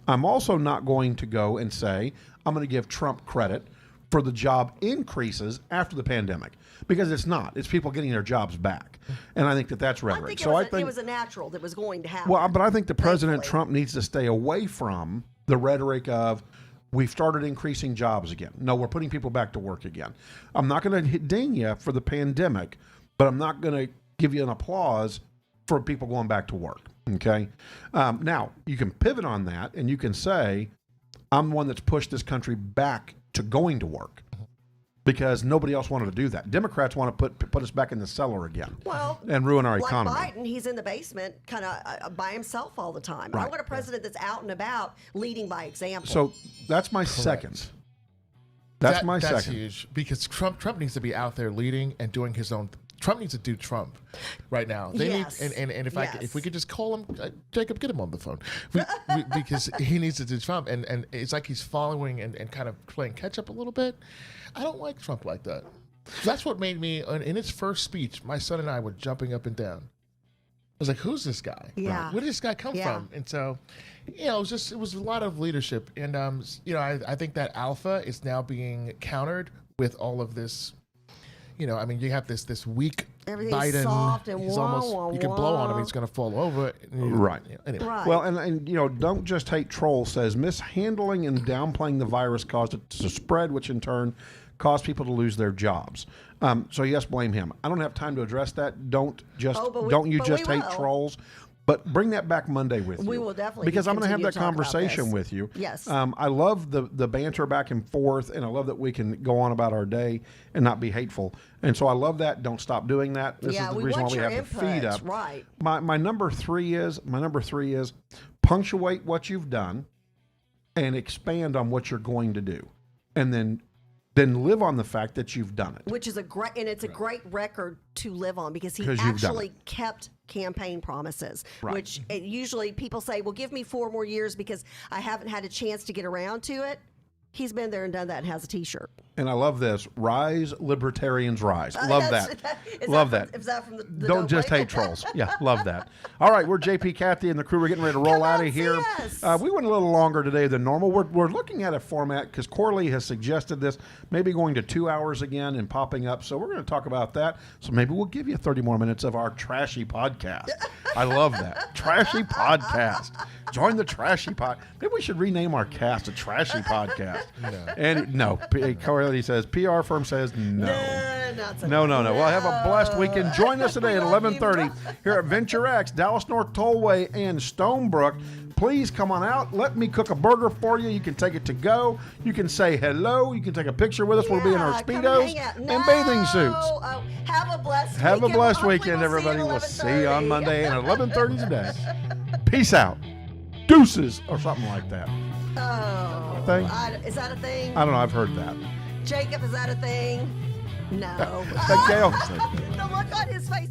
I'm also not going to go and say I'm going to give Trump credit for the job increases after the pandemic, because it's not. It's people getting their jobs back. And I think that that's rhetoric. I think it was a natural that was going to happen. Well, but I think the President Thankfully. Trump needs to stay away from the rhetoric of we've started increasing jobs again. No, we're putting people back to work again. I'm not going to ding you for the pandemic, but I'm not going to give you an applause for people going back to work. Okay. Now you can pivot on that and you can say, I'm the one that's pushed this country back to going to work because nobody else wanted to do that. Democrats want to put us back in the cellar again and ruin our economy. Like Biden, he's in the basement kind of by himself all the time. Right. I want a president that's out and about, leading by example. So that's my second. That's my second. That's huge because Trump needs to be out there leading and doing his own. Trump needs to do Trump right now. They need, and if we could just call him, Jacob, get him on the phone, because he needs to do Trump, and it's like he's following and kind of playing catch up a little bit. I don't like Trump like that. That's what made me, in his first speech, my son and I were jumping up and down. I was like, who's this guy? Yeah. Where did this guy come from? And so, it was a lot of leadership, and I think that alpha is now being countered with all of this. You have this weak Everything's Biden, soft and he's wah, almost, wah, you can blow on him, wah. he's going to fall over. Right. Anyway. Right. Well, and don't just hate troll says mishandling and downplaying the virus caused it to spread, which in turn caused people to lose their jobs. So yes, blame him. I don't have time to address that. Don't you just hate will. trolls. But bring that back Monday with you. We will definitely because I'm going to have continue that to talk about conversation this. with you. Yes. I love the banter back and forth, and I love that we can go on about our day and not be hateful. And so I love that. Don't stop doing that. This is the we reason why want we your have the input. feed up. Right. My number three is punctuate what you've done and expand on what you're going to do, and then live on the fact that you've done it. Which is a great record to live on because he 'Cause you've done actually kept campaign promises. Right. Which usually people say, "Well, give me 4 more years because I haven't had a chance to get around to it." He's been there and done that and has a T-shirt. And I love this. Rise, libertarians, rise. Love that. Love that. Is that from the Don't just play? hate trolls. Yeah, love that. All right, we're JP, Kathy, and the crew. We're getting ready to roll Come out on, of here. see us. We went a little longer today than normal. We're looking at a format because Corley has suggested this, maybe going to 2 hours again and popping up. So we're going to talk about that. So maybe we'll give you 30 more minutes of our trashy podcast. I love that. Trashy podcast. Join the trashy pod. Maybe we should rename our cast a trashy podcast. Corley says, PR firm says no. No. Well, have a blessed weekend. Join us today at 11:30 here at Venture X, Dallas North Tollway, and Stonebrook. Please come on out. Let me cook a burger for you. You can take it to go. You can say hello. You can take a picture with us. We'll be in our come Speedos hang out. and bathing suits. Oh, have a blessed weekend. Have a blessed Hopefully weekend, we'll everybody. See you We'll at see you on 11:30. Monday at 11:30 today. Peace out. Deuces or something like that. Oh, Thing? is that a thing? I don't know. I've heard that. Jacob, is that a thing? No. Gail. The look on his face.